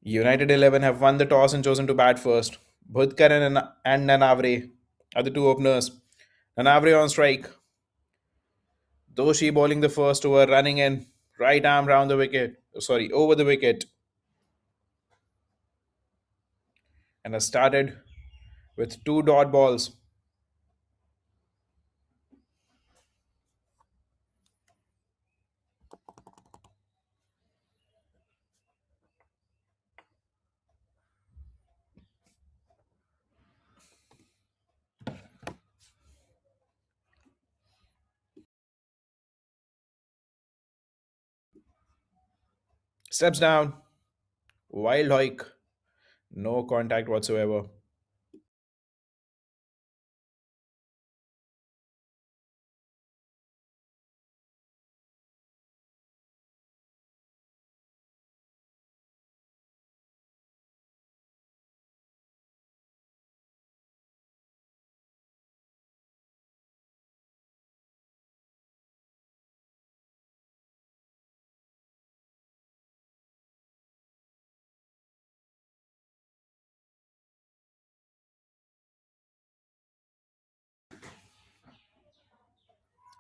United 11 have won the toss and chosen to bat first. Bhudkar and Nanavre are the two openers. Nanavre on strike. Doshi bowling the first over, running in. Right arm round the wicket. Sorry, over the wicket. And has started with two dot balls. Steps down. Wild hike. No contact whatsoever.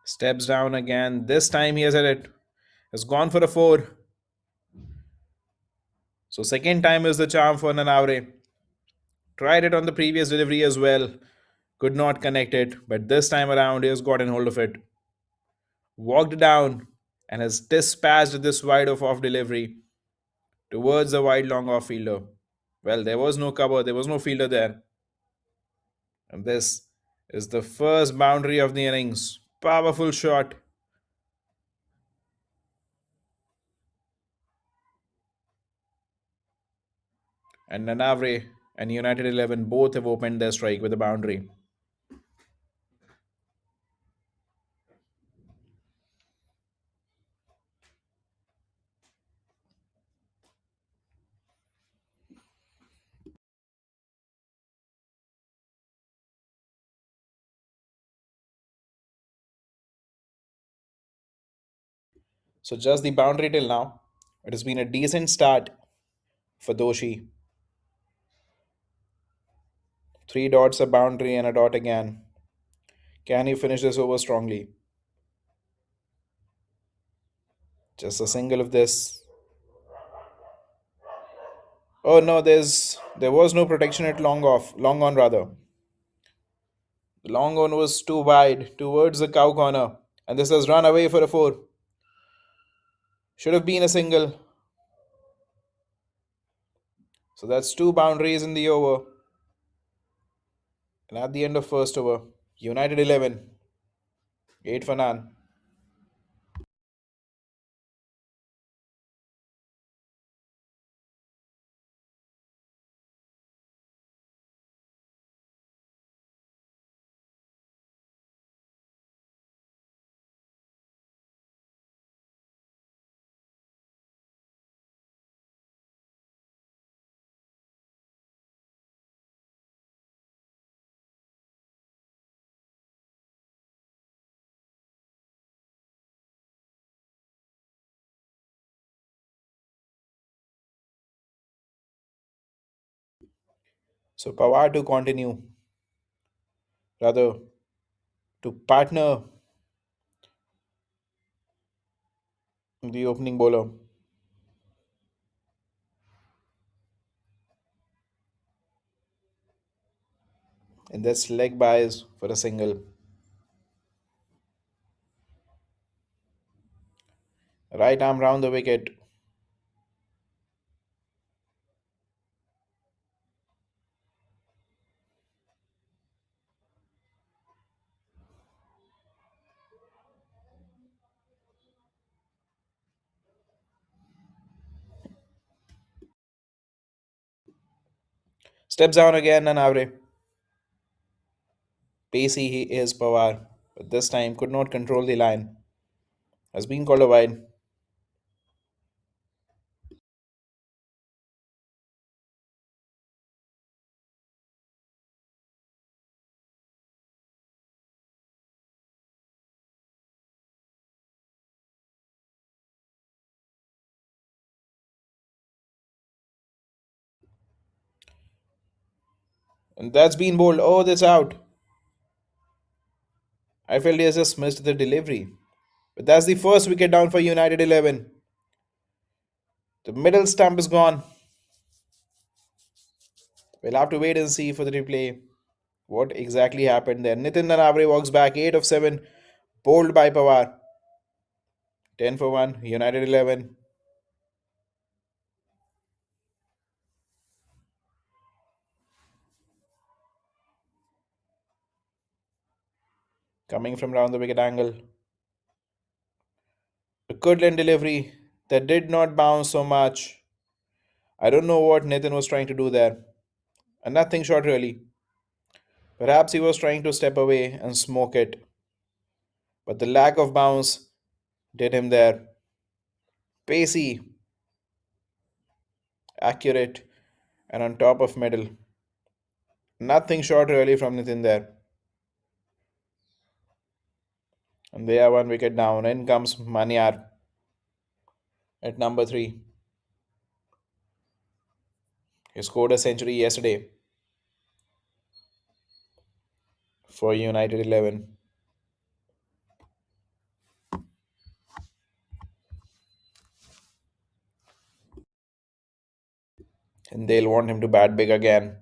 Steps down again. This time he has hit it. Has gone for a four. So second time is the charm for Nanavre. Tried it on the previous delivery as well. Could not connect it, but this time around he has gotten hold of it. Walked down and has dispatched this wide off delivery towards the wide long off fielder. Well, there was no cover, there was no fielder there. And this is the first boundary of the innings. Powerful shot. And Nanavre and United 11 both have opened their strike with a boundary. So just the boundary till now. It has been a decent start for Doshi. Three dots, a boundary, and a dot again. Can he finish this over strongly? Just a single of this. Oh no, there was no protection at long on rather. The long on was too wide towards the cow corner, and this has run away for a four. Should have been a single. So that's two boundaries in the over. And at the end of first over, United 11, 8 for none. So Pawar to continue, rather to partner the opening bowler in this leg bias for a single. Right arm round the wicket. Steps down again and Avre. Pacey he is Pawar, but this time could not control the line. Has been called a wide. And that's been bowled. Oh, that's out. I felt he has just missed the delivery. But that's the first wicket down for United 11. The middle stump is gone. We'll have to wait and see for the replay what exactly happened there. Nitin Nanavre walks back 8 of 7, bowled by Pawar. 10 for 1, United 11. Coming from round the wicket angle. A good line delivery that did not bounce so much. I don't know what Nathan was trying to do there. And nothing short really. Perhaps he was trying to step away and smoke it. But the lack of bounce did him there. Pacey, accurate, and on top of middle. Nothing short really from Nathan there. And they are one wicket down. In comes Manyar at number 3. He scored a century yesterday for United 11. And they'll want him to bat big again.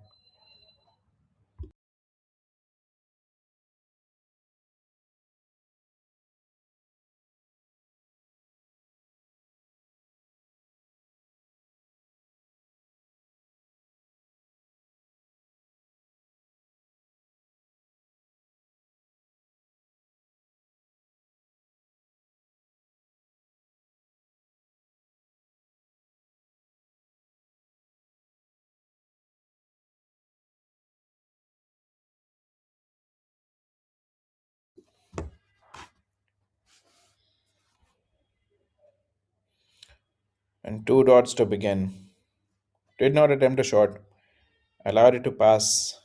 And 2 dots to begin. Did not attempt a shot. Allowed it to pass.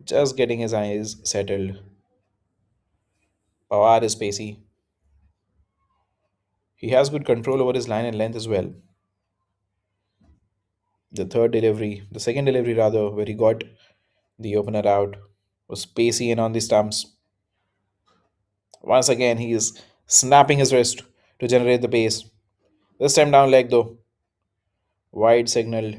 Just getting his eyes settled. Pawar is pacey. He has good control over his line and length as well. The second delivery rather, where he got the opener out, was pacey and on the stumps. Once again, he is snapping his wrist to generate the pace. This time down leg though. Wide signaled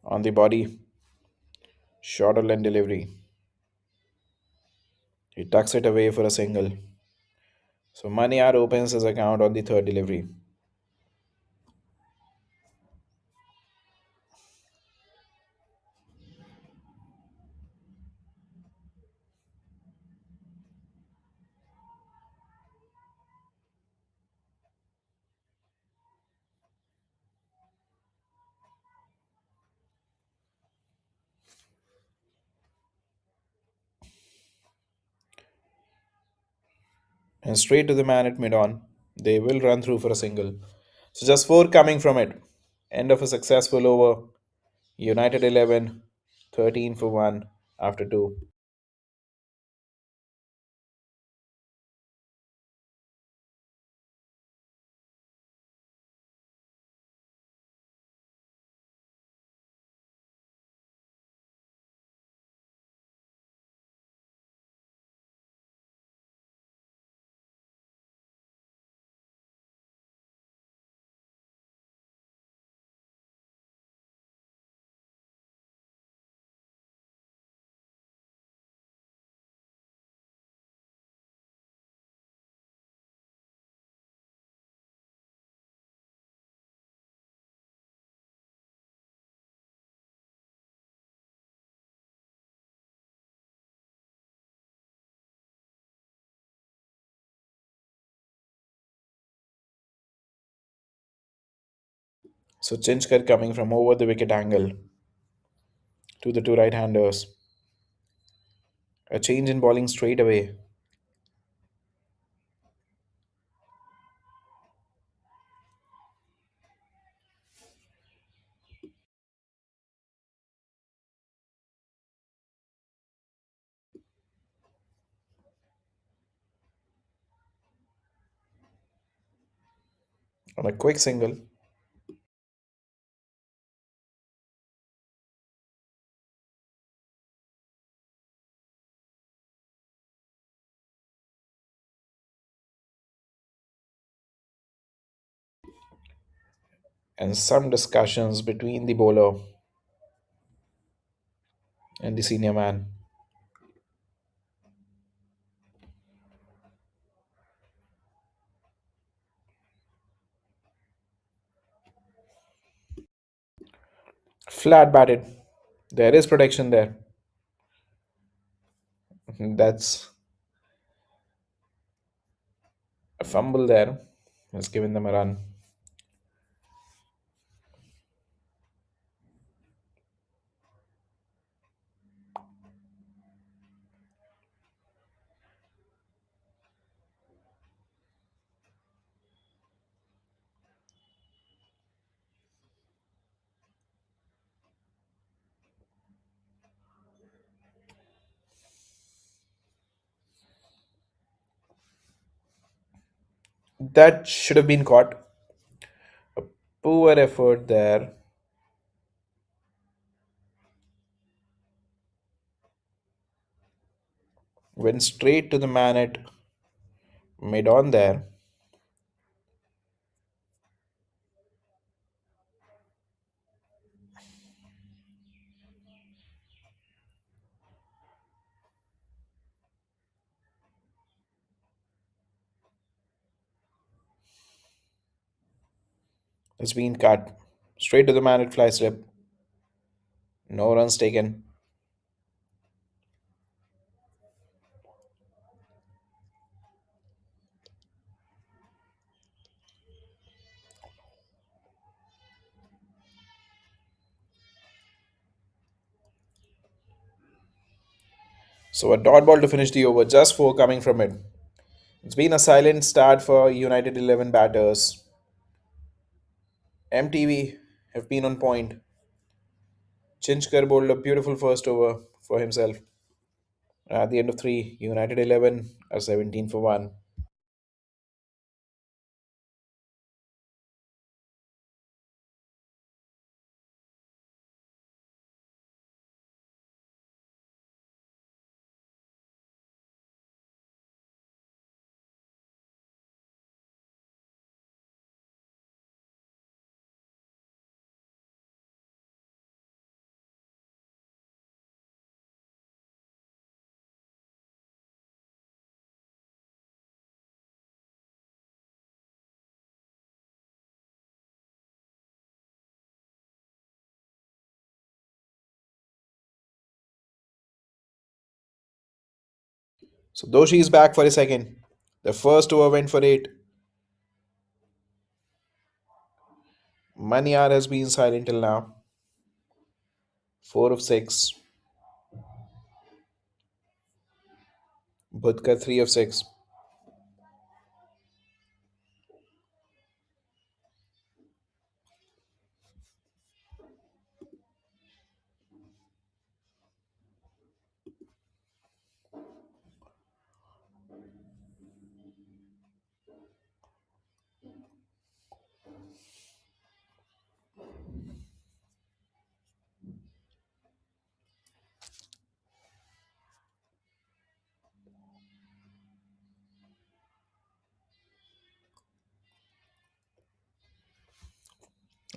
on the body. Shorter leg delivery. He tucks it away for a single. So Maniar opens his account on the third delivery. And straight to the man at mid on. They will run through for a single. So just 4 coming from it. End of a successful over. United 11, 13 for 1 after 2. So Chinchkar coming from over the wicket angle to the two right-handers. A change in bowling straight away. on a quick single, and some discussions between the bowler and the senior man. Flat batted. There is protection there. That's a fumble there. Has given them a run. That should have been caught. A poor effort there. Went straight to the man at mid on there. It's been cut. Straight to the man at fly slip. No runs taken. So a dot ball to finish the over. Just four coming from it. It's been a silent start for United 11 batters. MTV have been on point. Chinchkar bowled a beautiful first over for himself. At the end of three, United 11 are 17 for 1. So Doshi is back for a second. The first over went for 8. Manyar has been silent till now. 4 of 6. Bhutkar 3 of 6.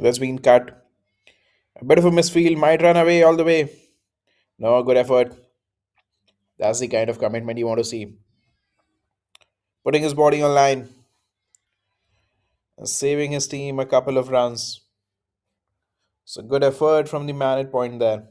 That's been cut. A bit of a misfield. Might run away all the way. No, good effort. That's the kind of commitment you want to see. Putting his body on line. Saving his team a couple of runs. So good effort from the man at point there.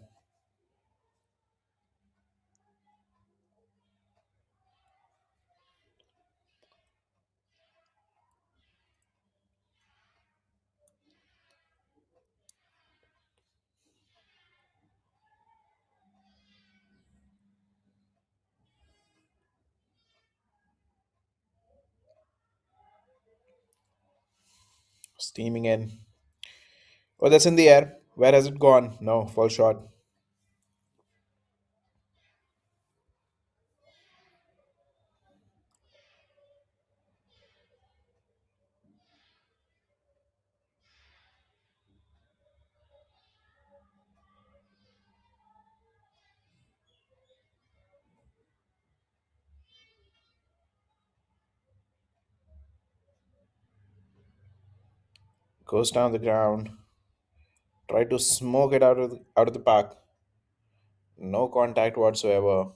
Steaming in. Oh, that's in the air. Where has it gone? No, fall short. Goes down the ground. Try to smoke it out of the park. No contact whatsoever.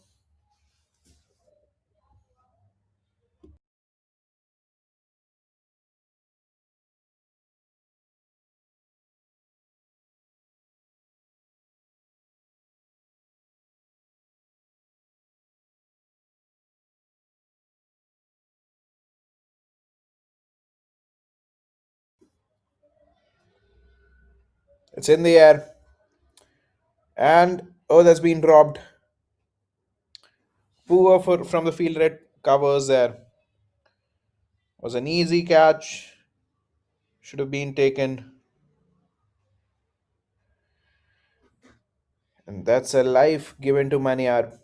It's in the air. And oh, that's been dropped. Poor from the field red covers there. Was an easy catch. Should have been taken. And that's a life given to Manyar.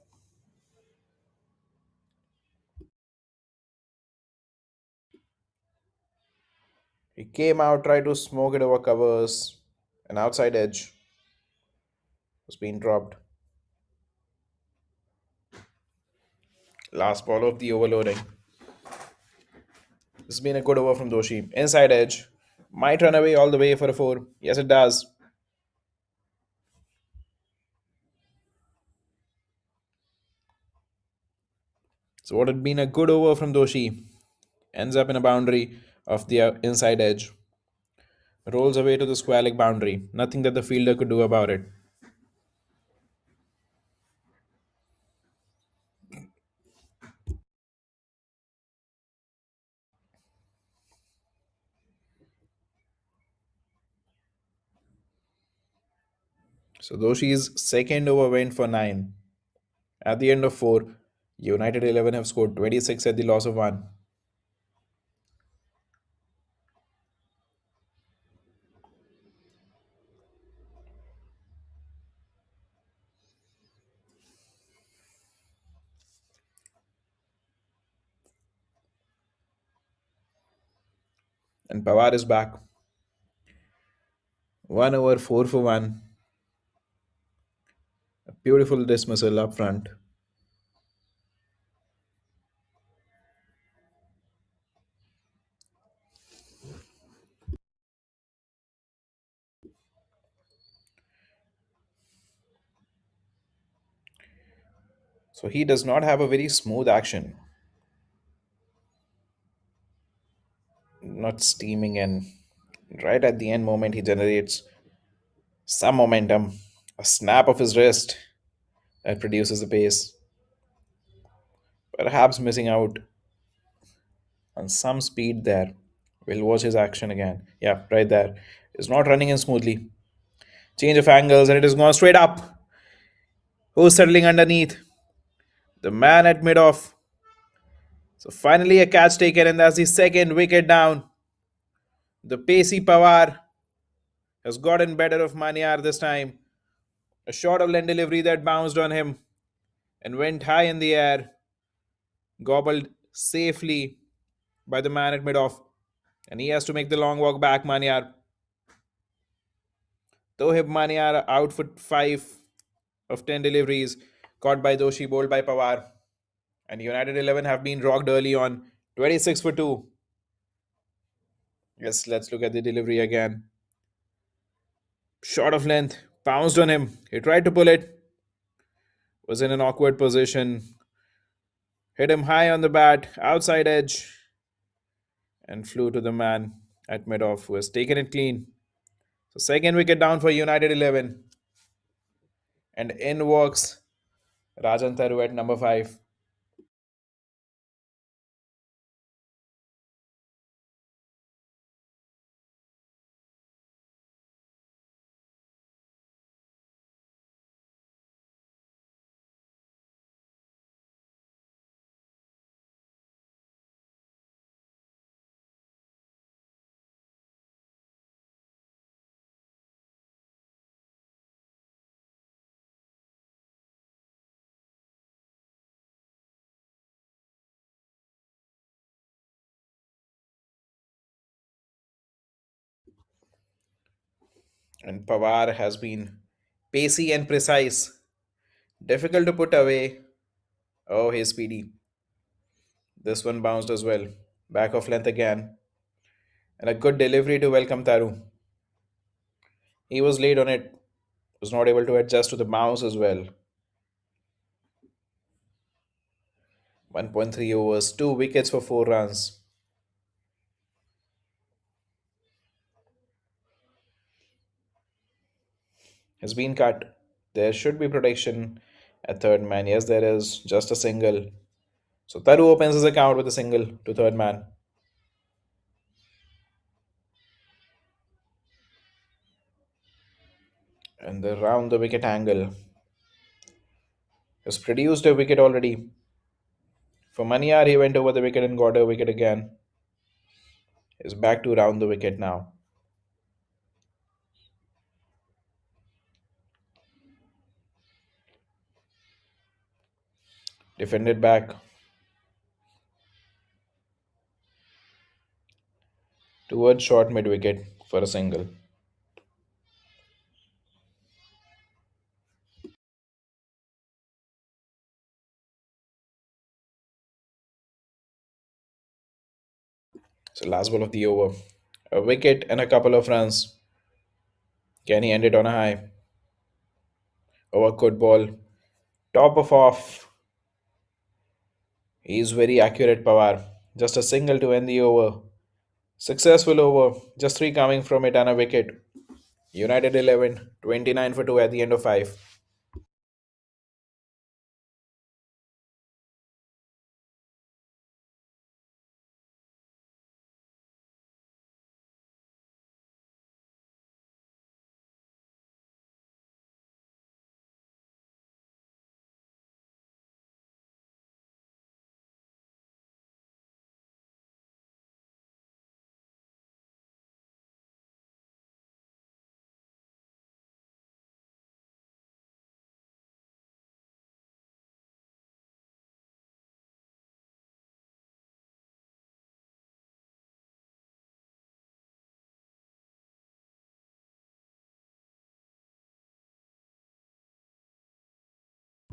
He came out, tried to smoke it over covers. An outside edge was being dropped. Last ball of the overloading. This has been a good over from Doshi. Inside edge. Might run away all the way for a four. Yes, it does. So, what had been a good over from Doshi ends up in a boundary of the inside edge. Rolls away to the square leg boundary. Nothing that the fielder could do about it. So, Doshi's second over went for 9. At the end of 4, United 11 have scored 26 at the loss of 1. And Pawar is back. 1 over 4 for 1. A beautiful dismissal up front. So he does not have a very smooth action. Not steaming in. Right at the end moment, he generates some momentum. A snap of his wrist that produces the pace. Perhaps missing out on some speed there. We'll watch his action again. Yeah, right there. It's not running in smoothly. Change of angles and it has gone straight up. Who's settling underneath? The man at mid off. So finally a catch taken and that's the second wicket down. The pacey Pawar has gotten better of Manyar this time. A short of length delivery that bounced on him and went high in the air, gobbled safely by the man at mid off. And he has to make the long walk back, Manyar. Tohib Manyar out for 5 of 10 deliveries, caught by Doshi, bowled by Pawar. And United 11 have been rocked early on, 26 for 2. Yes, let's look at the delivery again. Short of length, bounced on him. He tried to pull it, was in an awkward position, hit him high on the bat, outside edge, and flew to the man at mid off, who has taken it clean. So, second wicket down for United 11. And in walks Rajan Tharu at number 5. And Pawar has been pacey and precise. Difficult to put away. Oh, he's speedy. This one bounced as well. Back of length again. and a good delivery to welcome Taru. He was late on it, was not able to adjust to the bounce as well. 1.3 overs, 2 wickets for 4 runs. Has been cut. There should be protection at third man. Yes, there is just a single. So Taru opens his account with a single to third man. And the round the wicket angle has produced a wicket already. For Maniyar, he went over the wicket and got a wicket again. Is back to round the wicket now. Defended back towards short mid wicket for a single. So last ball of the over. A wicket and a couple of runs. Can he end it on a high? Over good ball. Top of off. He is very accurate, Pawar. Just a single to end the over. Successful over. Just three coming from it and a wicket. United 11, 29 for 2 at the end of 5.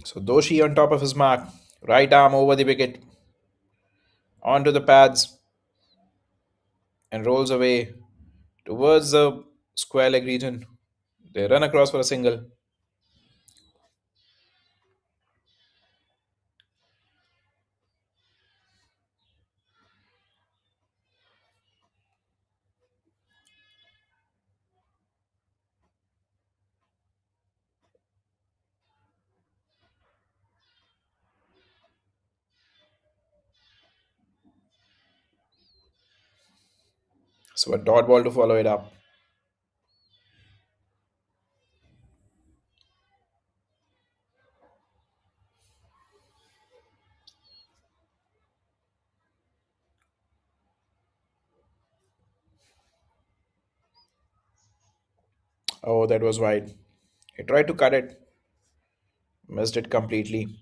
So Doshi on top of his mark. Right arm over the wicket. Onto the pads and rolls away towards the square leg region. They run across for a single. So a dot ball to follow it up. Oh, that was wide. He tried to cut it, missed it completely.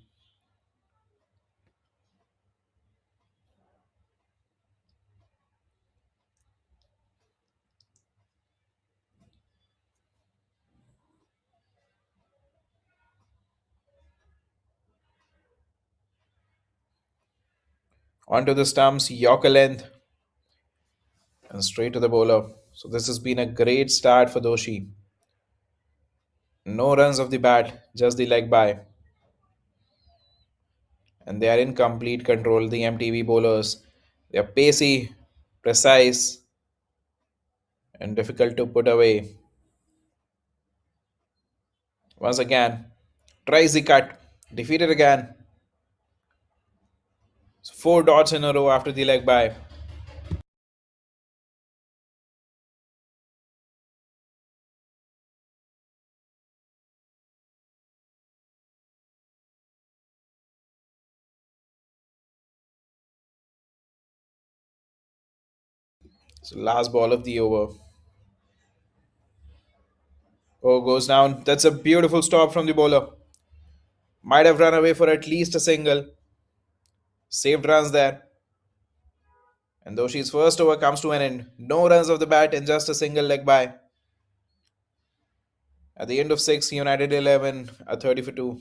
Onto the stumps, Yorker length, and straight to the bowler. So this has been a great start for Doshi. No runs of the bat, just the leg by. And they are in complete control, the MTV bowlers. They are pacey, precise, and difficult to put away. Once again, tries the cut, defeated again. So 4 dots in a row after the leg by. So last ball of the over. Oh, goes down. That's a beautiful stop from the bowler. Might have run away for at least a single. Saved runs there. And Doshi's first over comes to an end. No runs of the bat and just a single leg by. At the end of 6, United 11, a 30 for 2.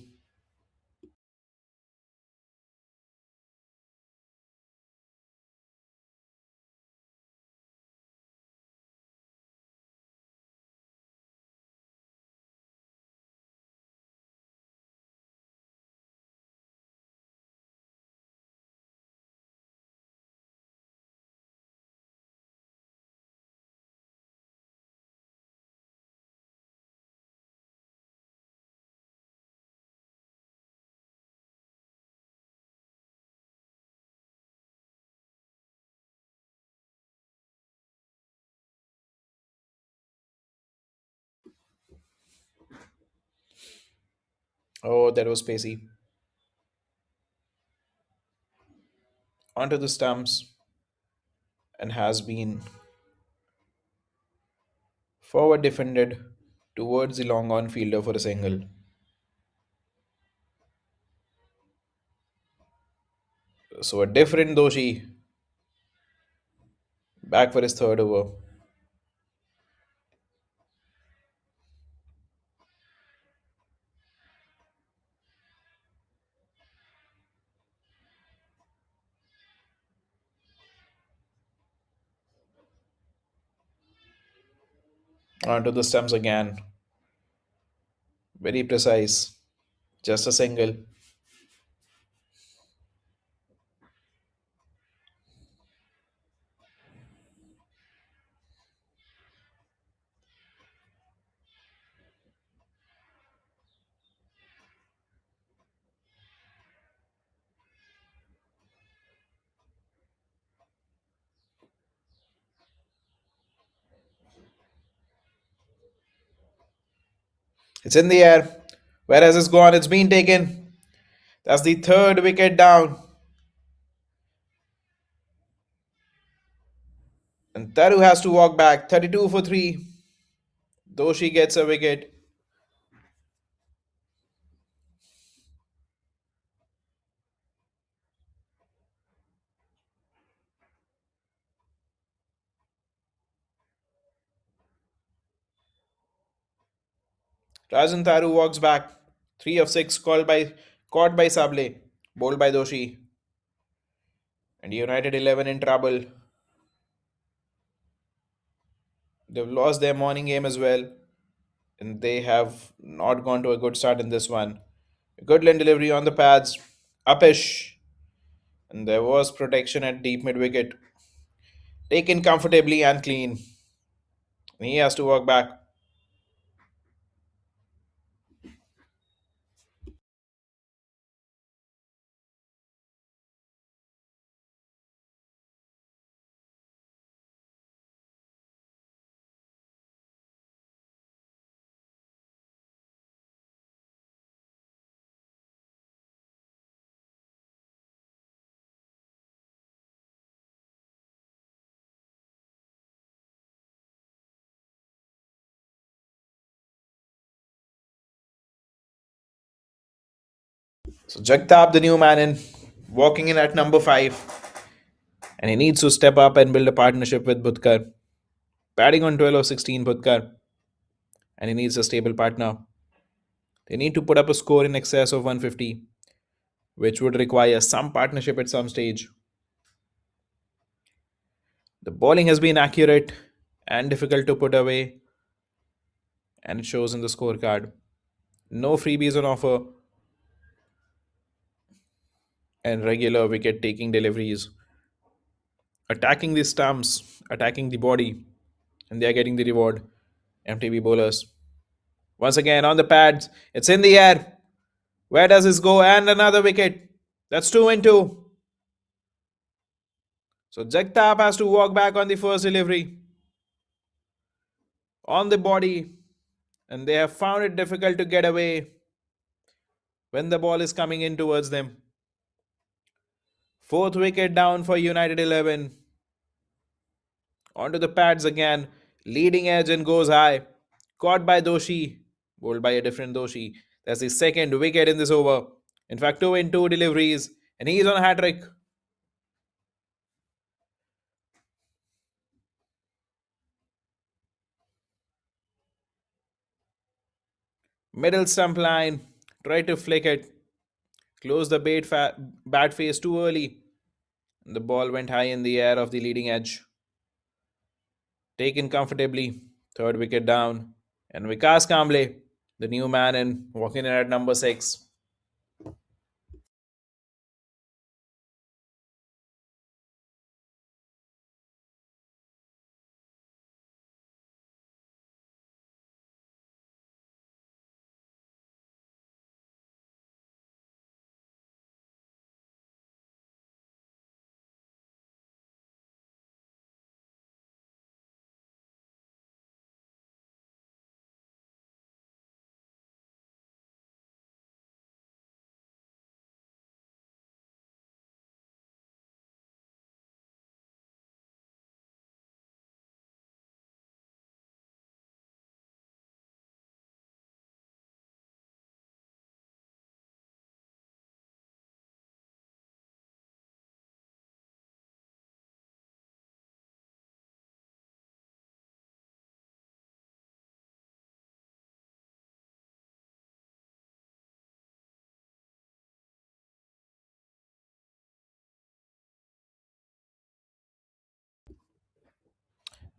Oh, that was pacey. Onto the stumps and has been forward defended towards the long on fielder for a single. So a different Doshi back for his third over. Onto the stumps again. Very precise. Just a single. It's in the air. Whereas it's gone, it's been taken. That's the third wicket down. And Taru has to walk back. 32 for 3. Doshi gets a wicket. Rajan Taru walks back. 3 of 6 caught by Sable. Bowled by Doshi. And United 11 in trouble. They've lost their morning game as well. And they have not gone to a good start in this one. Goodland delivery on the pads. Upish. And there was protection at deep mid wicket. Taken comfortably and clean. And he has to walk back. So Jagtab, the new man in, walking in at number 5. And he needs to step up and build a partnership with Bhutkar. Batting on 12 of 16, Bhutkar. And he needs a stable partner. They need to put up a score in excess of 150, which would require some partnership at some stage. The bowling has been accurate and difficult to put away, and it shows in the scorecard. No freebies on offer, and regular wicket taking deliveries. Attacking the stumps, attacking the body, and they are getting the reward. MTB bowlers. Once again on the pads, it's in the air. Where does this go? And another wicket. That's 2 and 2. So Jagtap has to walk back on the first delivery on the body, and they have found it difficult to get away when the ball is coming in towards them. Fourth wicket down for United 11. Onto the pads again. Leading edge and goes high. Caught by Doshi. Bowled by a different Doshi. That's the second wicket in this over. In fact, 2 in 2 deliveries. And he's on a hat trick. Middle stump line. Try to flick it. Close the bat face too early. The ball went high in the air of the leading edge. Taken comfortably. Third wicket down. And Vikas Kamble, the new man in, walking in at number 6.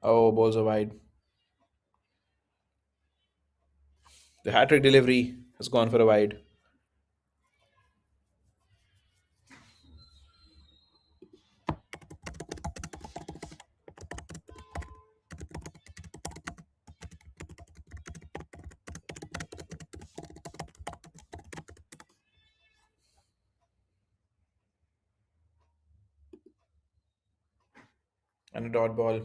Oh, balls are wide. The hat trick delivery has gone for a wide. And a dot ball.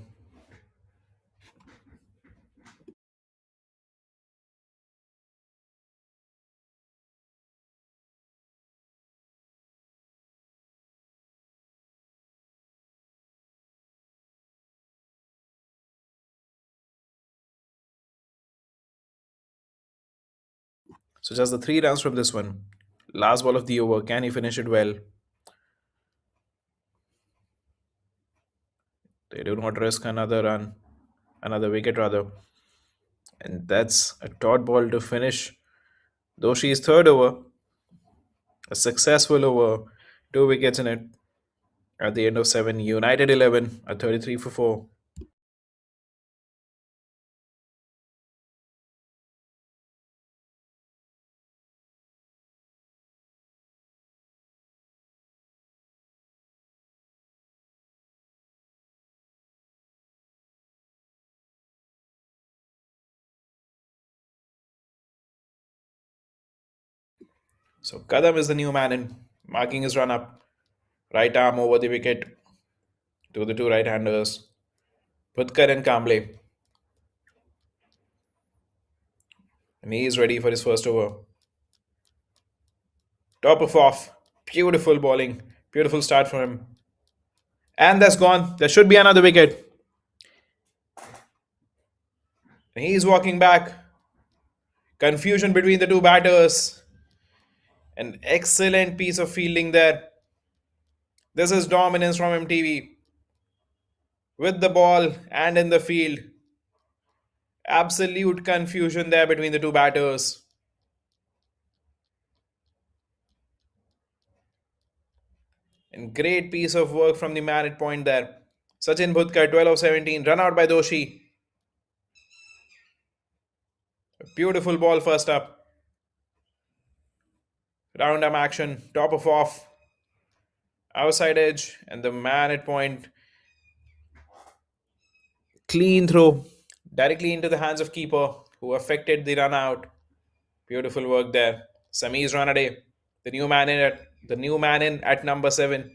So just the 3 runs from this one. Last ball of the over. Can he finish it well? They do not risk another run, another wicket rather. And that's a dot ball to finish. Though she is third over, a successful over, 2 wickets in it. At the end of 7, United 11, a 33 for 4. So Kadam is the new man in, marking his run up. Right arm over the wicket to the two right-handers, Putkar and Kamble. And he is ready for his first over. Top of off. Beautiful bowling. Beautiful start for him. And that's gone. There should be another wicket. And he's walking back. Confusion between the two batters. An excellent piece of fielding there. This is dominance from MTV. With the ball and in the field. Absolute confusion there between the two batters. And great piece of work from the man at point there. Sachin Bhutkar, 12 of 17, run out by Doshi. A beautiful ball first up. Round arm action, top of off, outside edge, and the man at point. Clean throw, directly into the hands of keeper, who affected the run out. Beautiful work there. Sami's run a day. The new man in at number 7.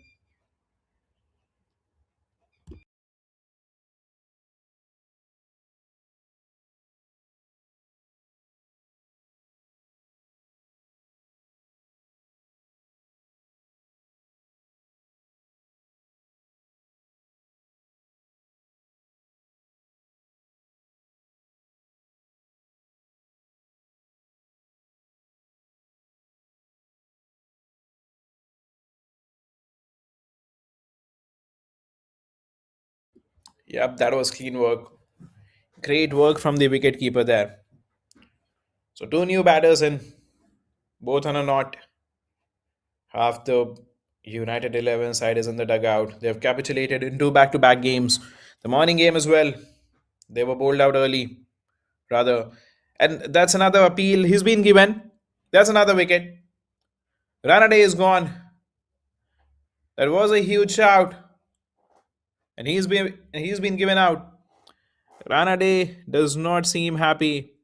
Yep, that was clean work. Great work from the wicket keeper there. So two new batters in, both on a knot. Half the United 11 side is in the dugout. They have capitulated in two back-to-back games. The morning game as well. They were bowled out early, rather. And that's another appeal. He's been given. That's another wicket. Ranade is gone. That was a huge shout. And he's been given out. Ranade does not seem happy.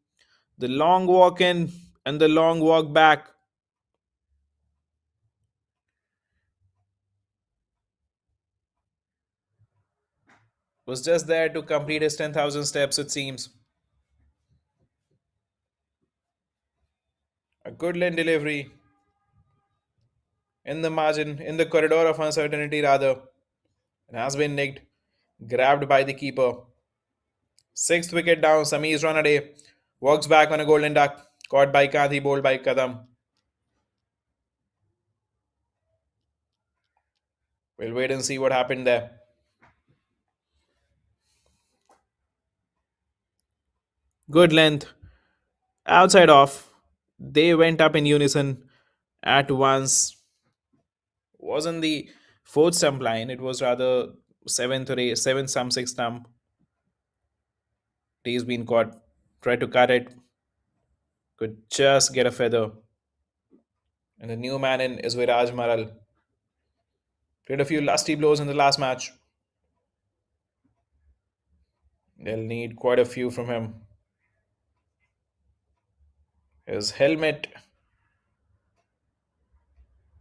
The long walk in and the long walk back was just there to complete his 10,000 steps, it seems. A good lane delivery in the margin, in the corridor of uncertainty, rather, and has been nicked, grabbed by the keeper. Sixth wicket down, Samir's run a day. Walks back on a golden duck, caught by Kadhi, bowled by Kadam. We'll wait and see what happened there. Good length, outside off. They went up in unison at once. Wasn't the fourth stump line, it was rather seventh or eighth, seventh stump, sixth stump. He's been caught. Tried to cut it. Could just get a feather. And the new man in is Viraj Maral. Played a few lusty blows in the last match. They'll need quite a few from him. His helmet,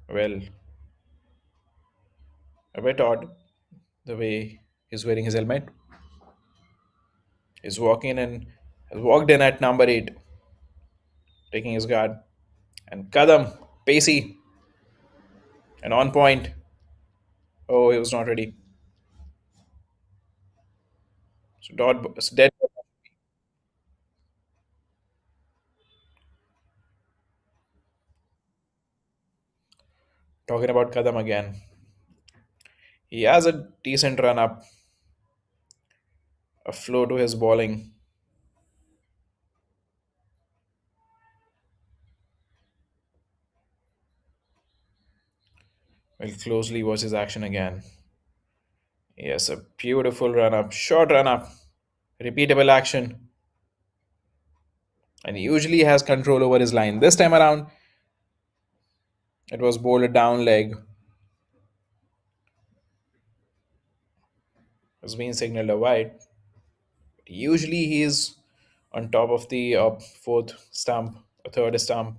well, a bit odd the way he's wearing his helmet. He's walking in, has walked in at number 8, taking his guard. And Kadam, pacey, and on point. Oh, he was not ready. So it's dead. Talking about Kadam again. He has a decent run up, a flow to his bowling. We'll closely watch his action again. Yes, a beautiful run up, short run up, repeatable action, and he usually has control over his line. This time around, it was bowled down leg. Has been signaled a wide. Usually, he is on top of the fourth stump, or third stump,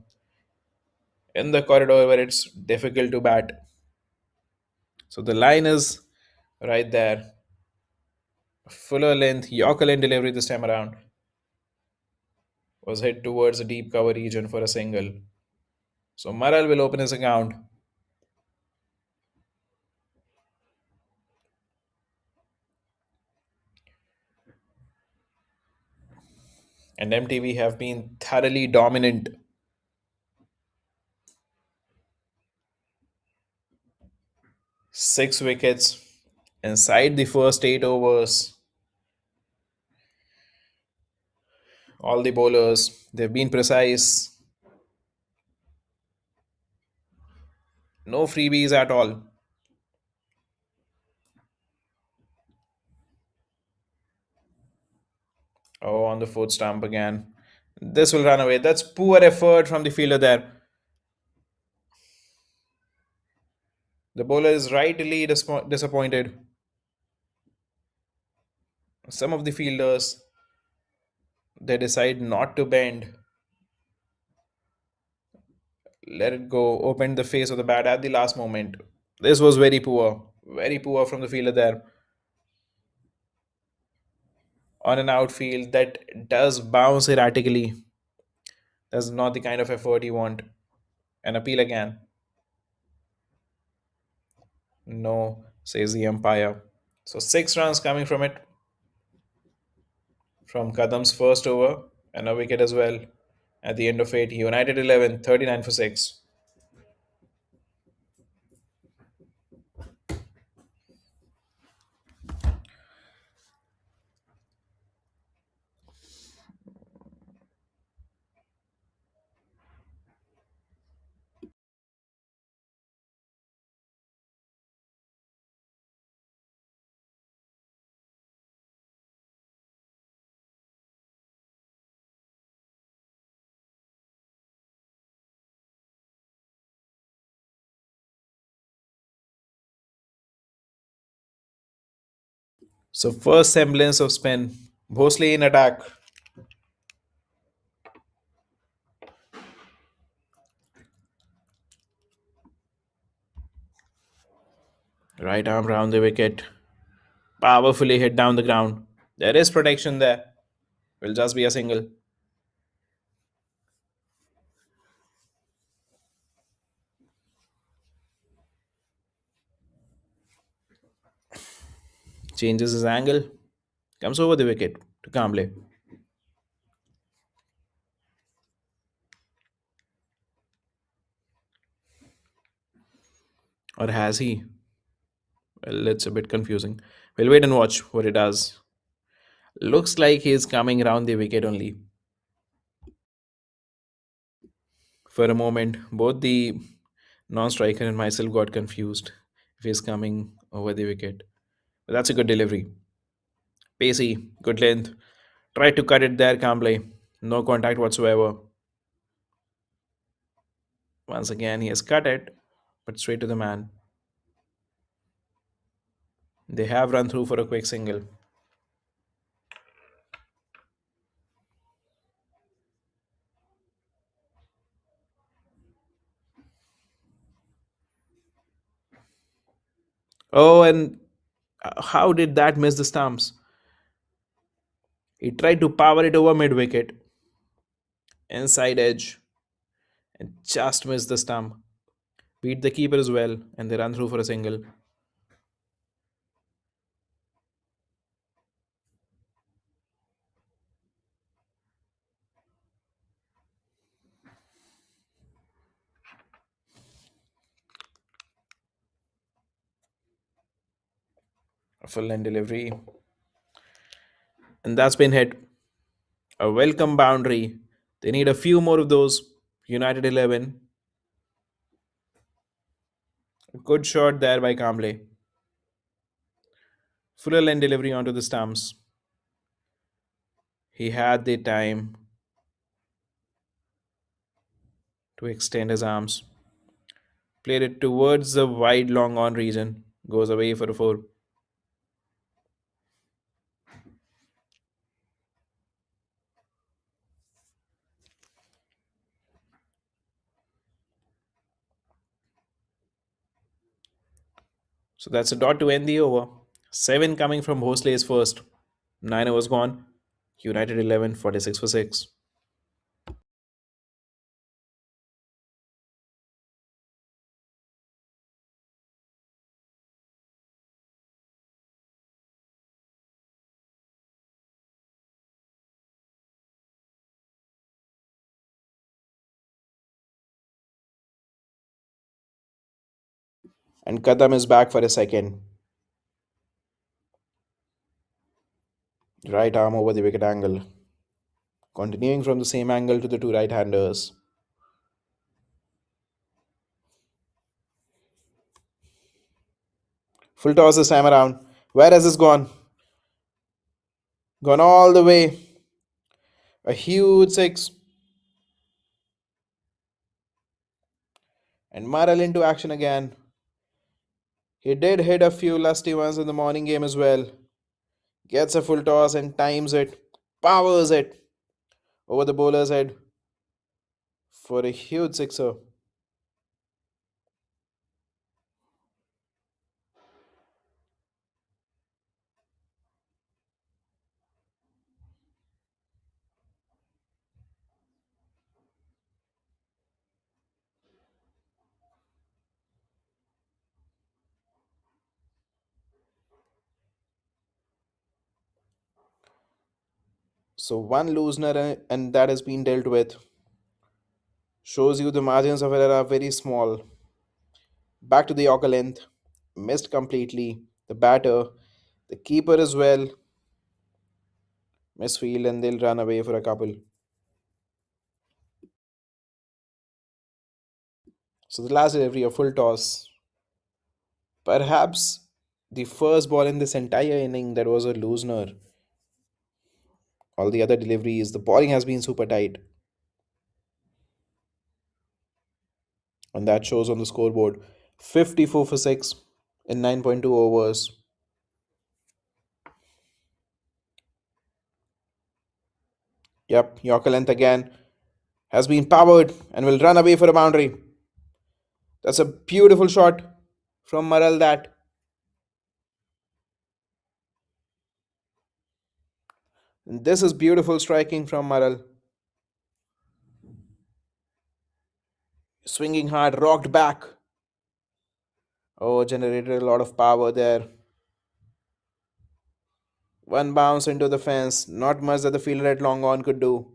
in the corridor where it's difficult to bat. So the line is right there. Fuller length, Yorker length delivery this time around was hit towards the deep cover region for a single. So Maral will open his account. And MTV have been thoroughly dominant. 6 wickets inside the first 8 overs. All the bowlers, they've been precise. No freebies at all. Oh, on the fourth stump again. This will run away. That's poor effort from the fielder there. The bowler is rightly disappointed. Some of the fielders, they decide not to bend, let it go, open the face of the bat at the last moment. This was very poor from the fielder there. On an outfield that does bounce erratically. That's not the kind of effort you want. An appeal again. No, says the umpire. So 6 runs coming from it, from Kadam's first over, and a wicket as well. At the end of it, United 11, 39 for 6. So first semblance of spin. Bhosley in attack. Right arm round the wicket. Powerfully hit down the ground. There is protection there. Will just be a single. Changes his angle. Comes over the wicket to Kamble. Or has he? Well, it's a bit confusing. We'll wait and watch what he does. Looks like he's coming around the wicket only. For a moment, both the non striker and myself got confused if he's coming over the wicket. But that's a good delivery. Pacey, good length. Tried to cut it there calmly. No contact whatsoever. Once again, he has cut it, but straight to the man. They have run through for a quick single. Oh, and how did that miss the stumps? He tried to power it over mid wicket, inside edge, and just missed the stump. Beat the keeper as well, and they run through for a single. A full end delivery, and that's been hit. A welcome boundary. They need a few more of those. United 11. A good shot there by Kamble. Full end delivery onto the stumps. He had the time to extend his arms. Played it towards the wide long on region. Goes away for a four. So that's a dot to end the over. 7 coming from Hosley's first. 9 overs gone. United 11, 46 for 6. And Kadam is back for a second. Right arm over the wicket angle. Continuing from the same angle to the two right handers. Full toss this time around. Where has this gone? Gone all the way. A huge six. And Maral into action again. He did hit a few lusty ones in the morning game as well. Gets a full toss and times it. Powers it over the bowler's head for a huge sixer. So one loosener and that has been dealt with. Shows you the margins of error are very small. Back to the Yorker length. Missed completely. The batter, the keeper as well. Misfield and they'll run away for a couple. So the last delivery, a full toss. Perhaps the first ball in this entire inning that was a loosener. All the other deliveries, the bowling has been super tight. And that shows on the scoreboard. 54 for 6 in 9.2 overs. Yep, Yorker length again has been powered and will run away for a boundary. That's a beautiful shot from Maral that. And this is beautiful striking from Maral. Swinging hard, rocked back. Oh, generated a lot of power there. One bounce into the fence. Not much that the fielder at long on could do.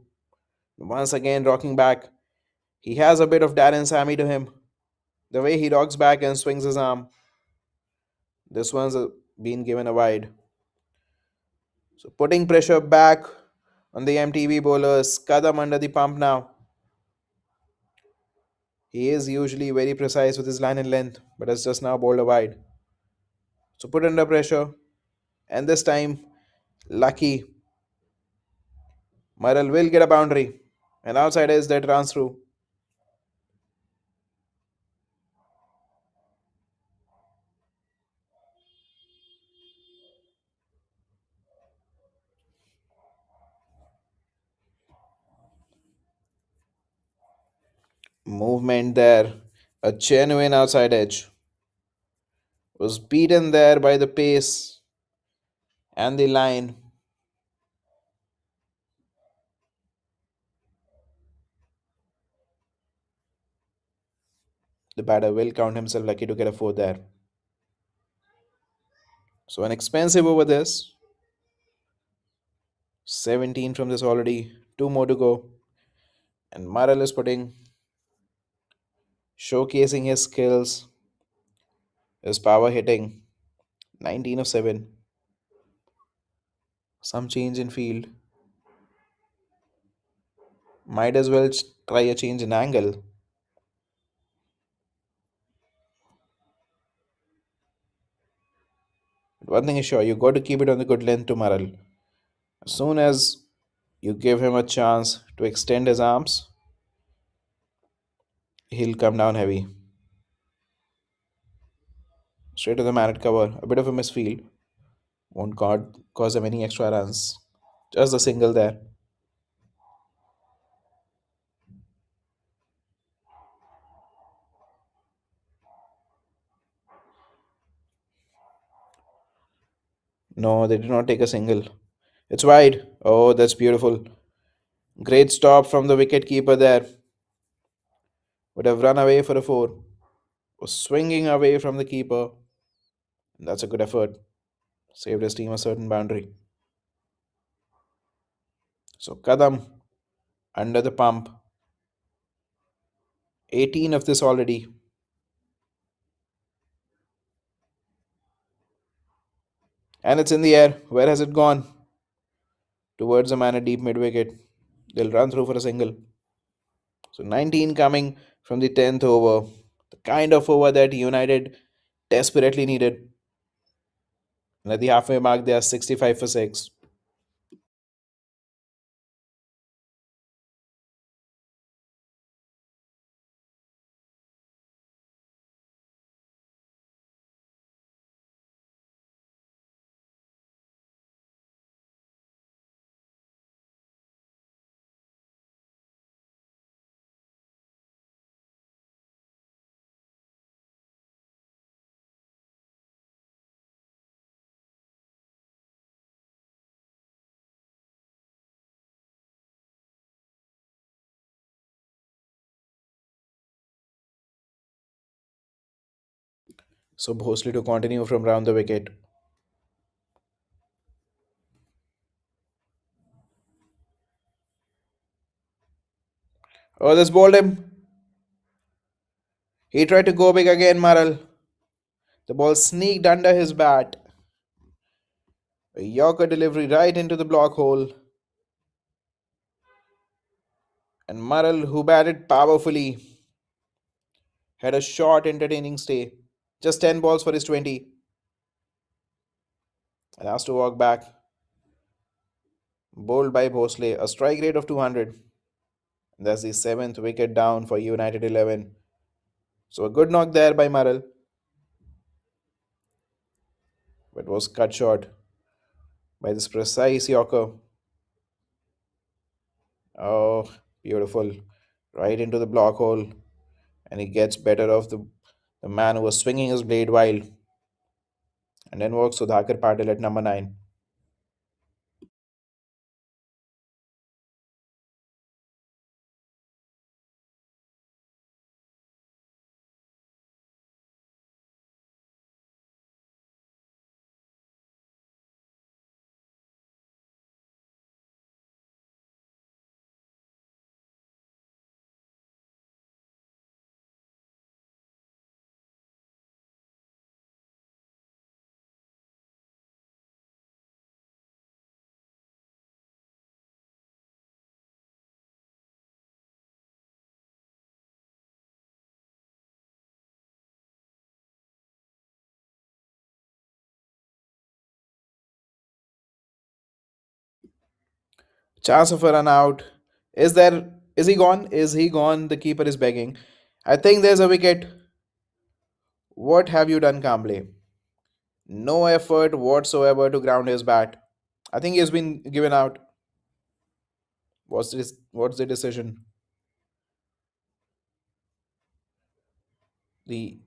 Once again, rocking back. He has a bit of Darren Sammy to him. The way he rocks back and swings his arm. This one's been given a wide. So putting pressure back on the MTB bowlers. Kadam under the pump now. He is usually very precise with his line and length, but has just now bowled a wide. So put under pressure. And this time, lucky. Murrell will get a boundary. And outside is that runs through. Movement there. A genuine outside edge. Was beaten there by the pace and the line. The batter will count himself lucky to get a four there. So an expensive over this. 17 from this already. Two more to go. And Murrell is showcasing his skills, his power hitting. 19 of 7. Some change in field. Might as well try a change in angle. But one thing is sure, you got to keep it on the good length to Murrell. As soon as you give him a chance to extend his arms, he'll come down heavy. Straight to the man at cover. A bit of a misfield. Won't cause him any extra runs. Just a single there. No, they did not take a single. It's wide. Oh, that's beautiful. Great stop from the wicket keeper there. Would have run away for a four. Was swinging away from the keeper. That's a good effort. Saved his team a certain boundary. So Kadam under the pump. 18 of this already. And it's in the air. Where has it gone? Towards a man at deep mid wicket. They'll run through for a single. So 19 coming from the 10th over. The kind of over that United desperately needed. And at the halfway mark, they are 65 for 6. So Bhosley to continue from round the wicket. Oh, this bowled him. He tried to go big again, Maral. The ball sneaked under his bat. A Yorker delivery right into the block hole. And Maral, who batted powerfully, had a short, entertaining stay. Just 10 balls for his 20. And has to walk back. Bowled by Bhosley, a strike rate of 200. And that's the 7th wicket down for United 11. So a good knock there by Maral, but was cut short by this precise Yorker. Oh, beautiful. Right into the block hole. And he gets better of the man who was swinging his blade wild. And then walks Sudhakar Patil at number 9. Chance of a run out. Is there? Is he gone? Is he gone? The keeper is begging. I think there's a wicket. What have you done, Kamble? No effort whatsoever to ground his bat. I think he has been given out. What's the decision? The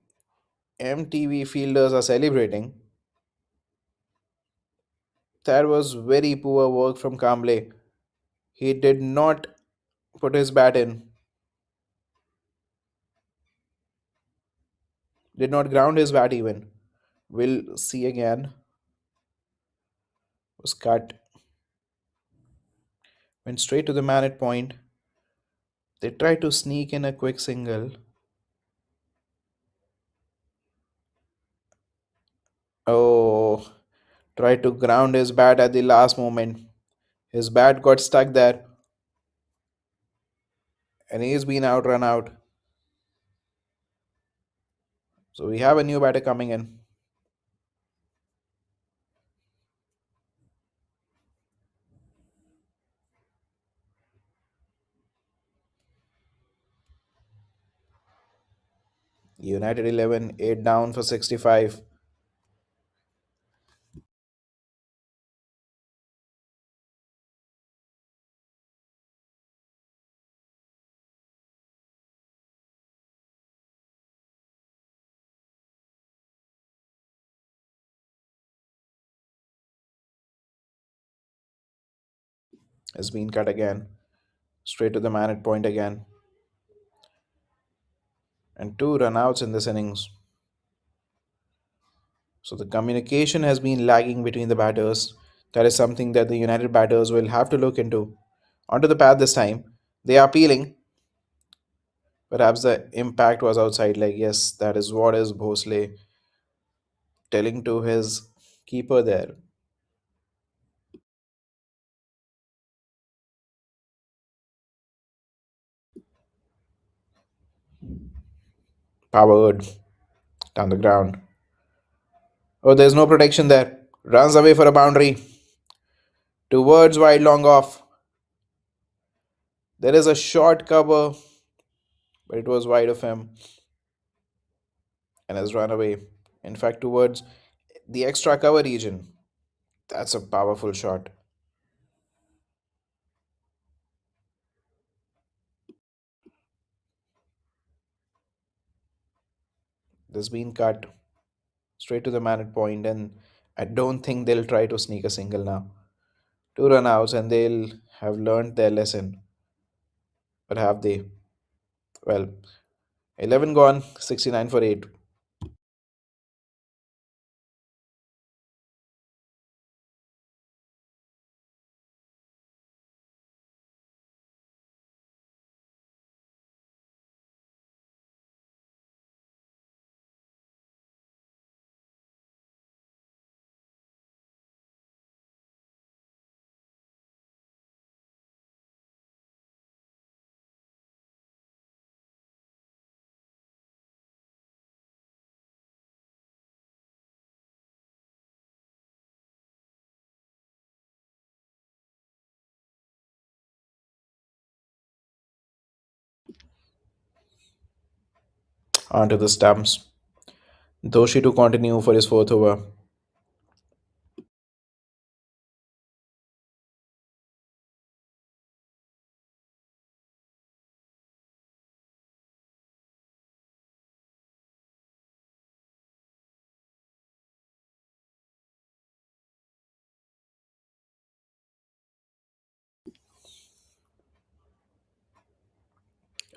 MTV fielders are celebrating. That was very poor work from Kamble. He did not put his bat in, did not ground his bat even. We'll see again. Was cut, went straight to the man at point. They tried to sneak in a quick single. Oh, tried to ground his bat at the last moment. His bat got stuck there, and he's been out, run out. So we have a new batter coming in. United 11, 8 down for 65. Has been cut again. Straight to the man at point again. And two run outs in this innings. So the communication has been lagging between the batters. That is something that the United batters will have to look into. Onto the pad this time. They are peeling. Perhaps the impact was outside leg. Yes, that is what is Bhosle telling to his keeper there. Powered down the ground. Oh, there's no protection there. Runs away for a boundary. Towards wide long off. There is a short cover, but it was wide of him and has run away. In fact, towards the extra cover region. That's a powerful shot. This been cut straight to the man at point, and I don't think they'll try to sneak a single now. Two run outs, and they'll have learned their lesson. But have they? Well, 11 gone, 69 for 8. Onto the stumps. Doshi to continue for his fourth over.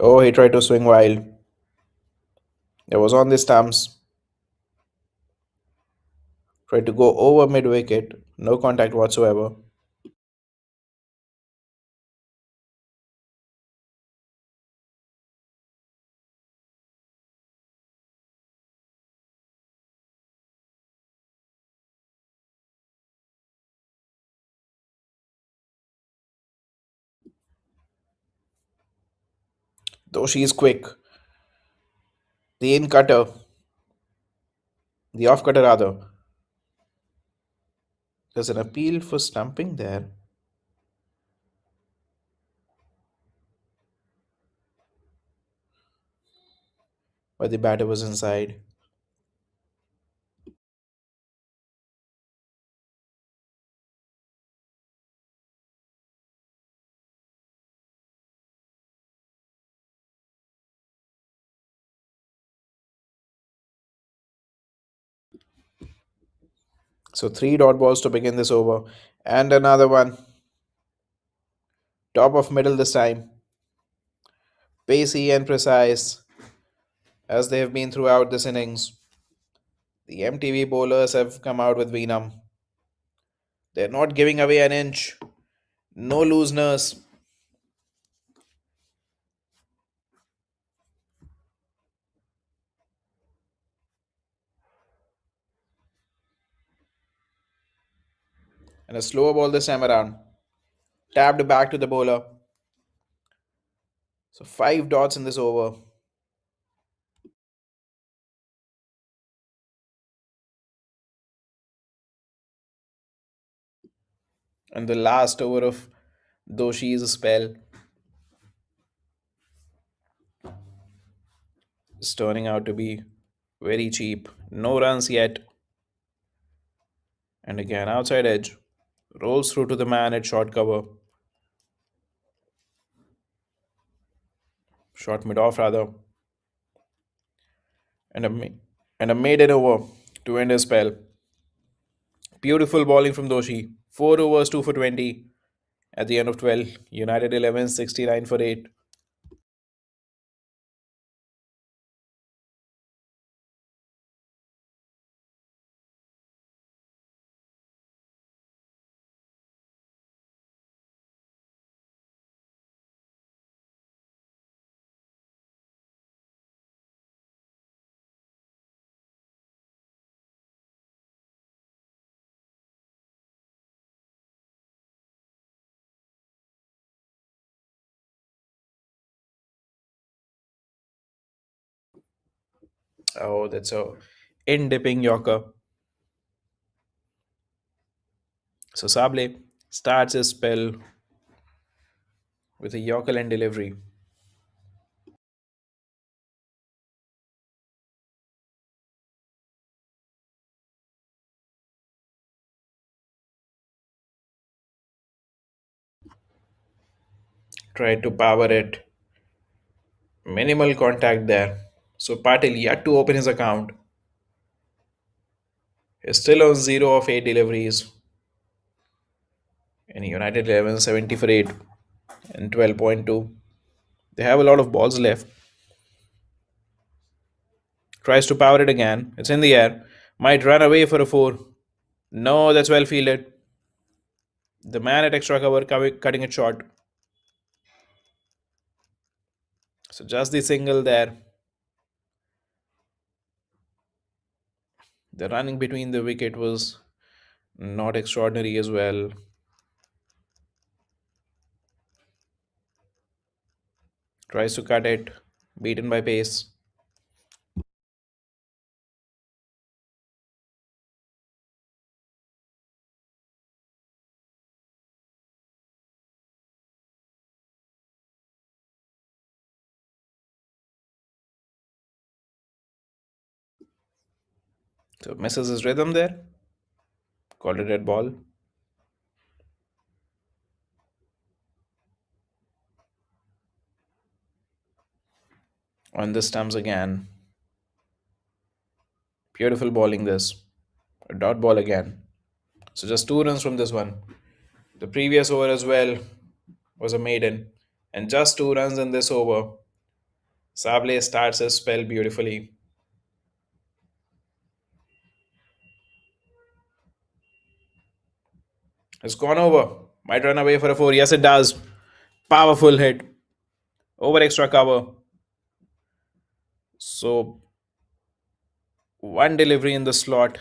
Oh, he tried to swing wild. It was on the stumps. Tried to go over mid wicket. No contact whatsoever. Doshi is quick. The in cutter, the off cutter rather. There's an appeal for stumping there. but the batter was inside. So three dot balls to begin this over, and another one, top of middle this time, pacey and precise as they have been throughout this innings. The MTV bowlers have come out with Venom. They're not giving away an inch, no looseness, and a slower ball this time around. Tapped back to the bowler. So five dots in this over. And the last over of Doshi's spell is turning out to be very cheap. No runs yet. And again, outside edge. Rolls through to the man at short cover. Short mid off rather. And and a maiden over to end his spell. Beautiful bowling from Doshi. 4 overs, 2 for 20. At the end of 12, United 11, 69 for 8. Oh, that's a in dipping Yorker. So Sable starts his spell with a Yorker and delivery. Tried to power it. Minimal contact there. So Patil yet to open his account. He's still on 0 of 8 deliveries. And United 11 70 for 8 and 12.2. They have a lot of balls left. Tries to power it again. It's in the air. Might run away for a 4. No, that's well fielded. The man at extra cover cutting it short. So just the single there. The running between the wicket was not extraordinary as well. Tries to cut it. Beaten by pace. So misses his rhythm there. Called it at ball. On the stumps again. Beautiful bowling this. A dot ball again. So just 2 runs from this one. The previous over as well was a maiden. And just 2 runs in this over. Sable starts his spell beautifully. It's gone over. Might run away for a 4. Yes, it does. Powerful hit. Over extra cover. So one delivery in the slot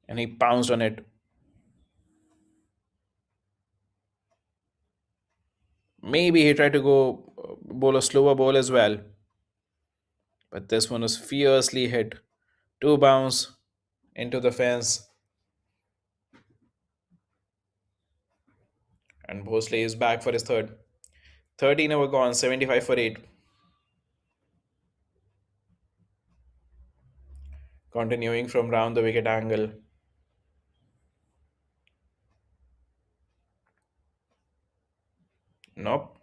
and he pounced on it. Maybe he tried to go bowl a slower ball as well. But this one was fiercely hit. Two bounce into the fence. And Bhosley is back for his third. 13 over gone, 75 for 8. Continuing from round the wicket angle. Nope.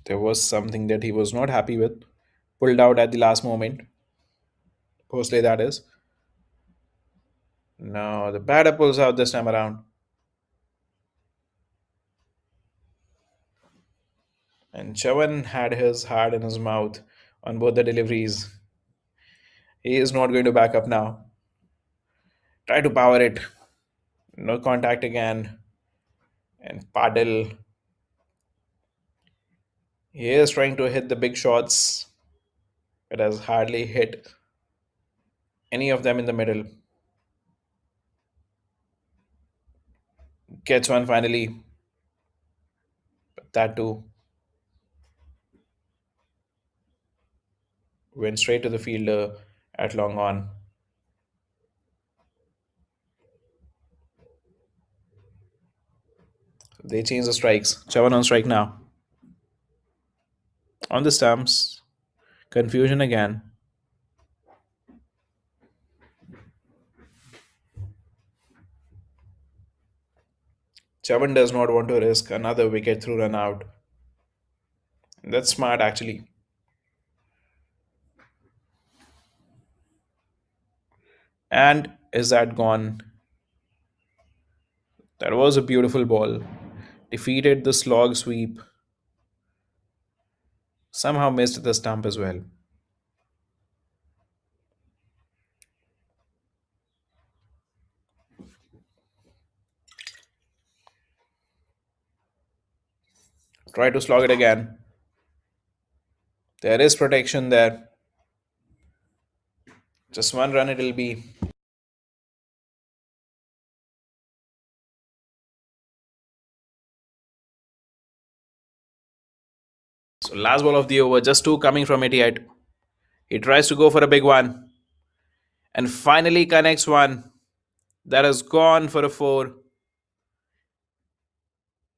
There was something that he was not happy with. Pulled out at the last moment. Postly, that is. No, the batter pulls out this time around. And Chavan had his heart in his mouth on both the deliveries. He is not going to back up now. Try to power it. No contact again. And Padil, he is trying to hit the big shots, but has hardly hit any of them in the middle. Gets one finally, but that too went straight to the fielder at long on. They change the strikes. Chavan on strike now. On the stumps, confusion again. Chavan does not want to risk another wicket through run out. That's smart actually. And is that gone? That was a beautiful ball. Defeated the slog sweep. Somehow missed the stump as well. Try to slog it again. There is protection there. Just one run it'll be. So last ball of the over, just two coming from 88. He tries to go for a big one and finally connects one that has gone for a four.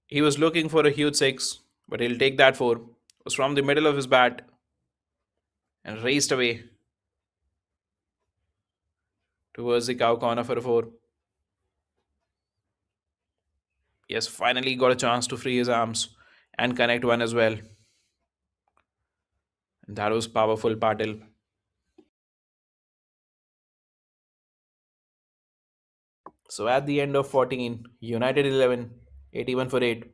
He was looking for a huge six, but he'll take that four. It was from the middle of his bat and raced away towards the cow corner for a four. He has finally got a chance to free his arms and connect one as well. And that was powerful, Patil. So at the end of 14, United 11, 81 for 8.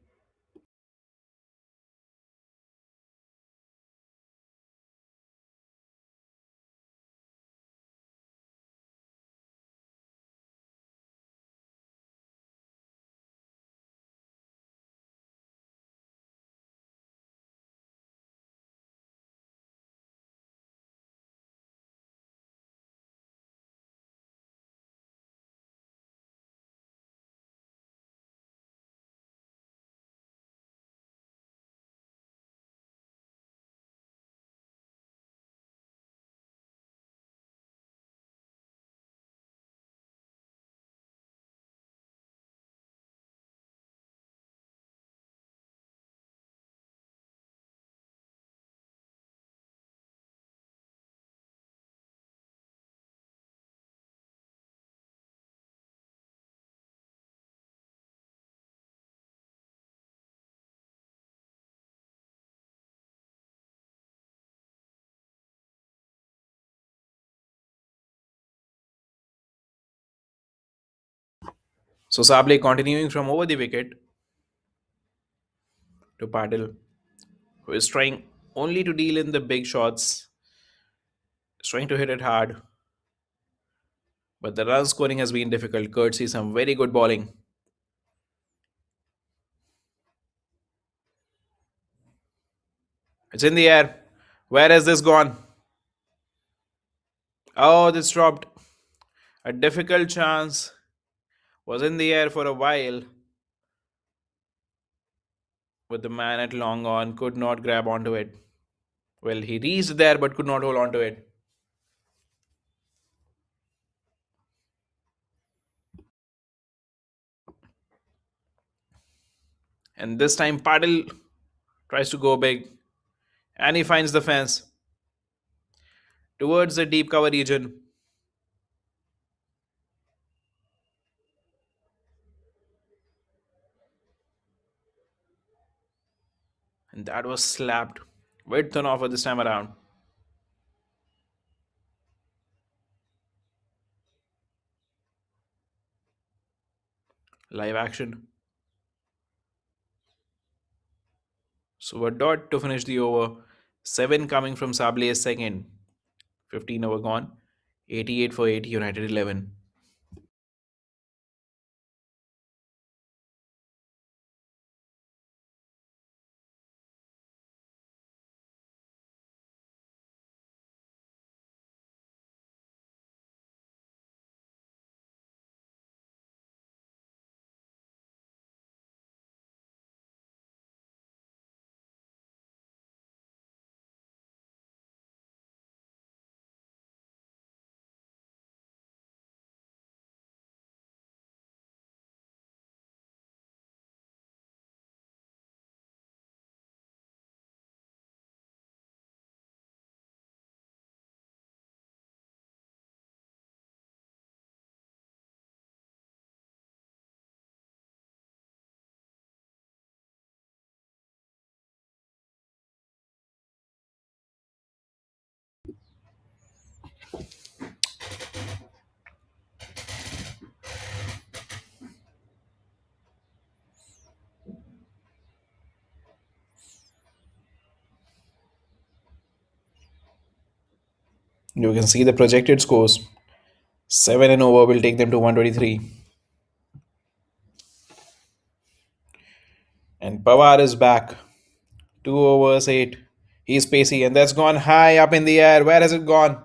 So Sable continuing from over the wicket to Patil, who is trying only to deal in the big shots, is trying to hit it hard. But the run scoring has been difficult, courtesy some very good bowling. It's in the air. Where has this gone? Oh, this dropped. A difficult chance was in the air for a while, but the man at long on could not grab onto it. Well, he reached there but could not hold onto it. And this time, Patil tries to go big and he finds the fence. towards the deep cover region. And that was slapped with an offer this time around. Live action. So a dot to finish the over. 7 coming from Sable's second. 15 over gone. 88 for 80, United 11. You can see the projected scores. 7 and over will take them to 123. And Pawar is back. 2 overs, 8. He's pacey, and that's gone high up in the air. Where has it gone?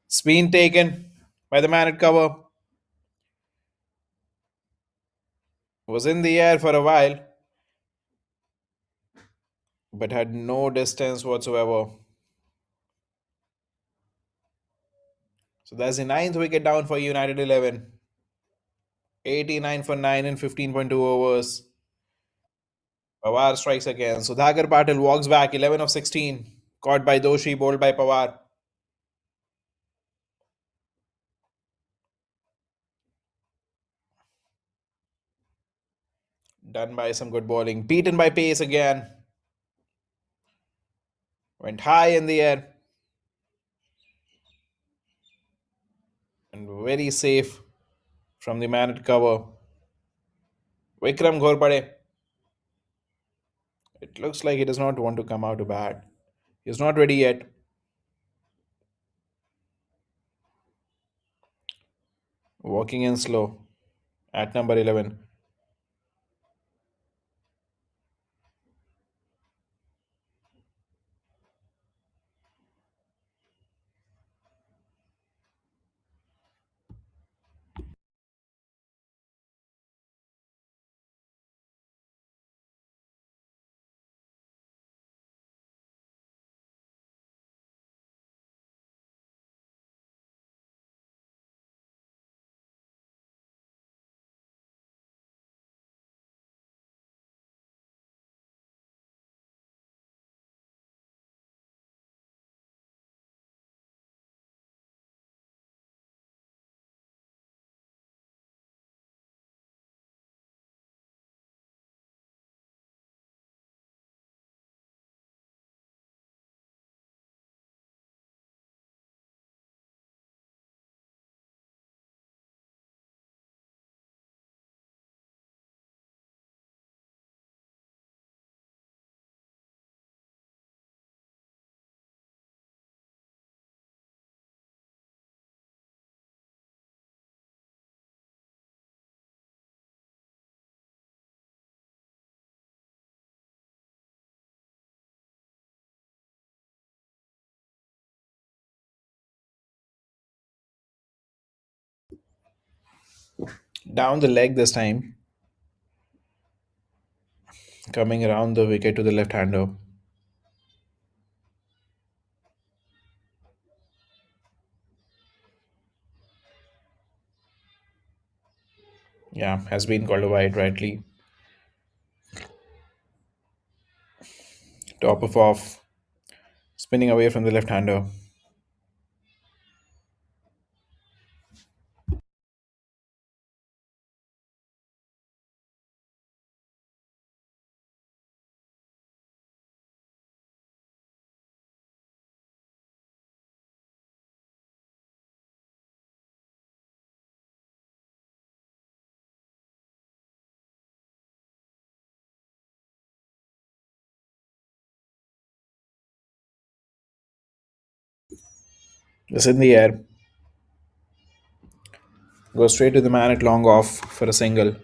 It's been taken by the man at cover. Was in the air for a while, but had no distance whatsoever. So that's the ninth wicket down for United 11. 89 for 9 in 15.2 overs. Pawar strikes again. Sudhakar Patil walks back 11 of 16. Caught by Doshi, bowled by Pawar. Done by some good bowling. Beaten by pace again. Went high in the air. And very safe from the man at cover. Vikram Ghorpade. It looks like he does not want to come out to bat. He's not ready yet. Walking in slow at number 11. Down the leg this time. Coming around the wicket to the left hander. Yeah, has been called a wide rightly. Top of off. Spinning away from the left hander. It's in the air. Go straight to the man at long off for a single.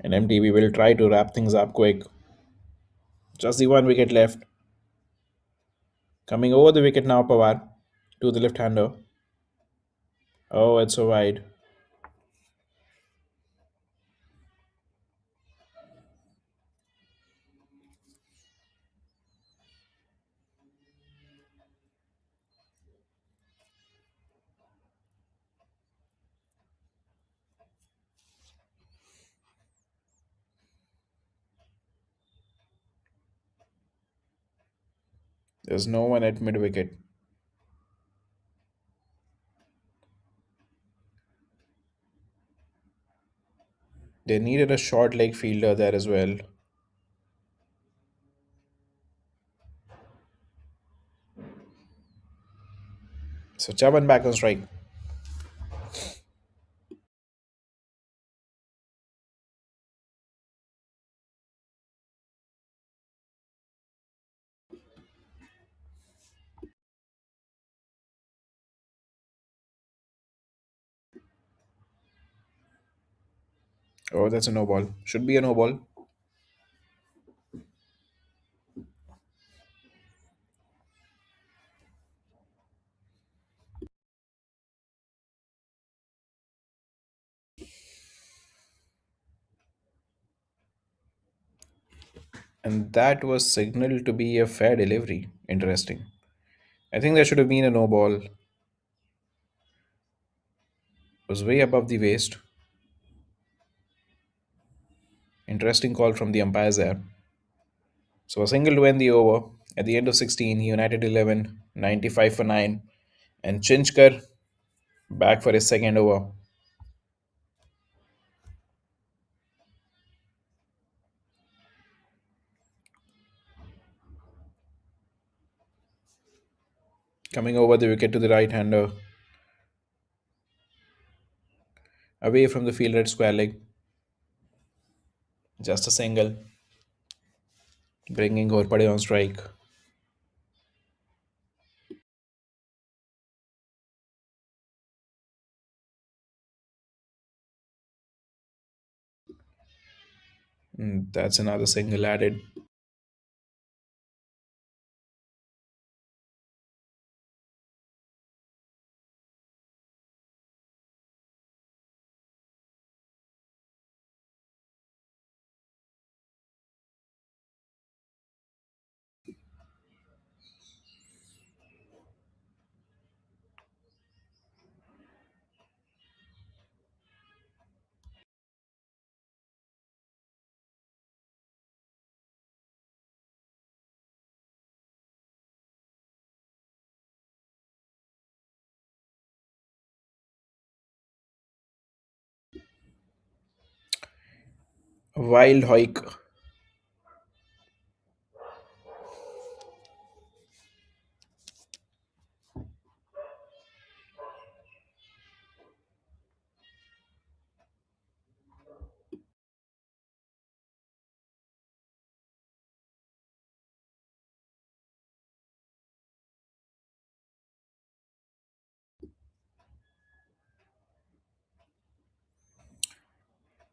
And MTV will try to wrap things up quick. Just the one wicket left. Coming over the wicket now, Pawar to the left hander. Oh, it's so wide. There's no one at mid wicket. They needed a short leg fielder there as well. So Chavan back on strike. Oh, that's a no ball. Should be a no ball. And that was signaled to be a fair delivery. Interesting. I think there should have been a no ball. It was way above the waist. Interesting call from the umpires there. So a single to end the over. At the end of 16, United 11, 95 for 9. And Chinchkar back for his second over. Coming over the wicket to the right hander. Away from the fielder at square leg. Just a single. Bringing Ghorpade on strike. That's another single added. Wild Hoik.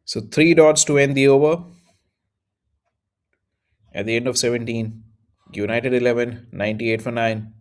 So three dots to end the over. At the end of 17, United 11, 98 for 9.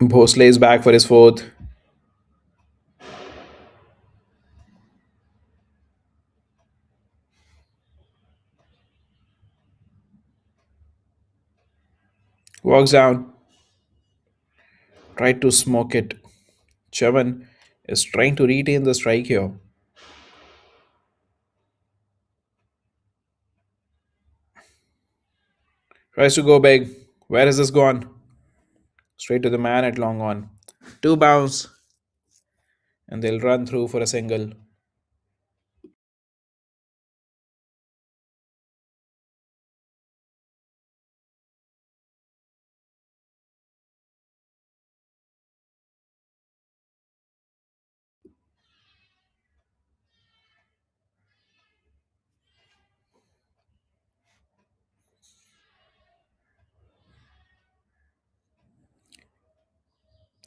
Bhosle is back for his fourth. Walks down, tried to smoke it. Chavan is trying to retain the strike here. Tries to go big. Where is this gone? Straight to the man at long on. Two bounce, and they'll run through for a single.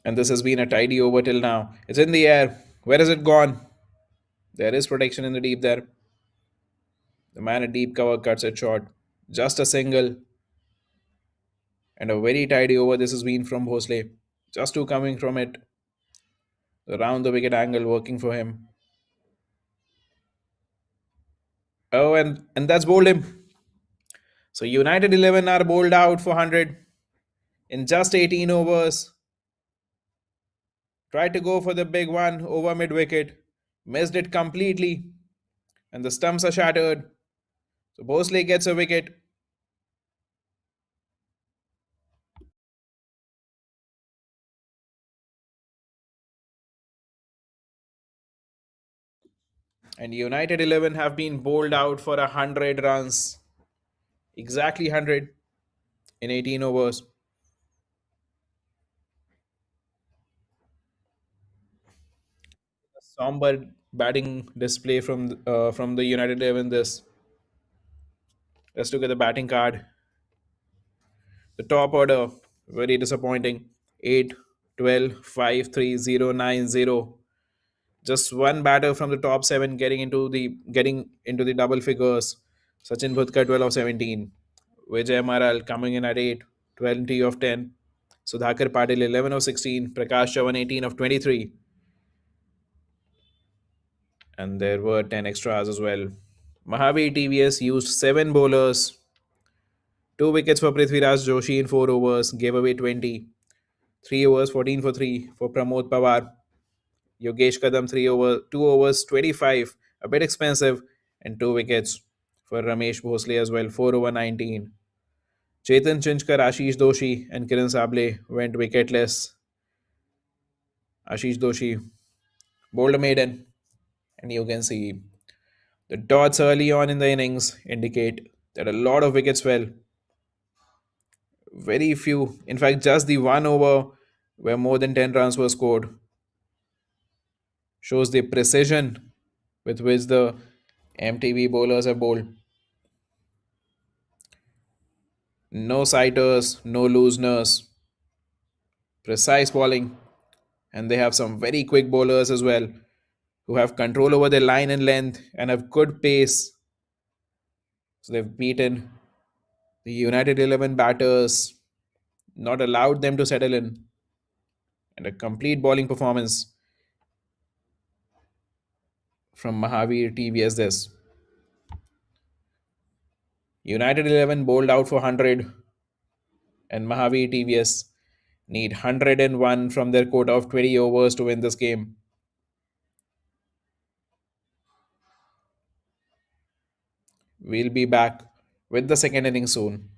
And this has been a tidy over till now. It's in the air. Where is it gone? There is protection in the deep there. The man at deep cover cuts it short. Just a single and a very tidy over this has been from Bhosle. Just two coming from it. Around the wicket angle working for him. Oh, and that's bowled him. So United 11 are bowled out for 100 in just 18 overs. Tried to go for the big one over mid wicket. Missed it completely. And the stumps are shattered. So Bosley gets a wicket. And United 11 have been bowled out for 100 runs. Exactly 100 in 18 overs. Somber batting display from the United 11 this. Let's look at the batting card. The top order, very disappointing. 8, 12, 5, 3, 0, 9, 0. Just one batter from the top 7 getting into the double figures. Sachin Bhutkar 12 of 17. Vijay Maral coming in at 8, 20 of 10. Sudhakar Patil 11 of 16. Prakash Chavan 18 of 23. And there were 10 extras as well. Mahavir TVS used 7 bowlers, 2 wickets for Prithviraj Joshi in 4 overs, gave away 20. 3 overs, 14 for 3 for Pramod Pawar. Yogesh Kadam 3 over 2 overs, 25, a bit expensive, and 2 wickets for Ramesh Bhosle as well, 4 over 19. Chetan Chinchkar, Ashish Doshi, and Kiran Sable went wicketless. Ashish Doshi bowled a maiden, and you can see the dots early on in the innings indicate that a lot of wickets fell. Very few, in fact, just the one over where more than 10 runs were scored shows the precision with which the MTV bowlers have bowled. No sighters, no looseners, precise bowling, and they have some very quick bowlers as well who have control over their line and length and have good pace. So they've beaten the United 11 batters, not allowed them to settle in, and a complete bowling performance from Mahavir TVS this. United 11 bowled out for 100, and Mahavir TVS need 101 from their quota of 20 overs to win this game. We'll be back with the second inning soon.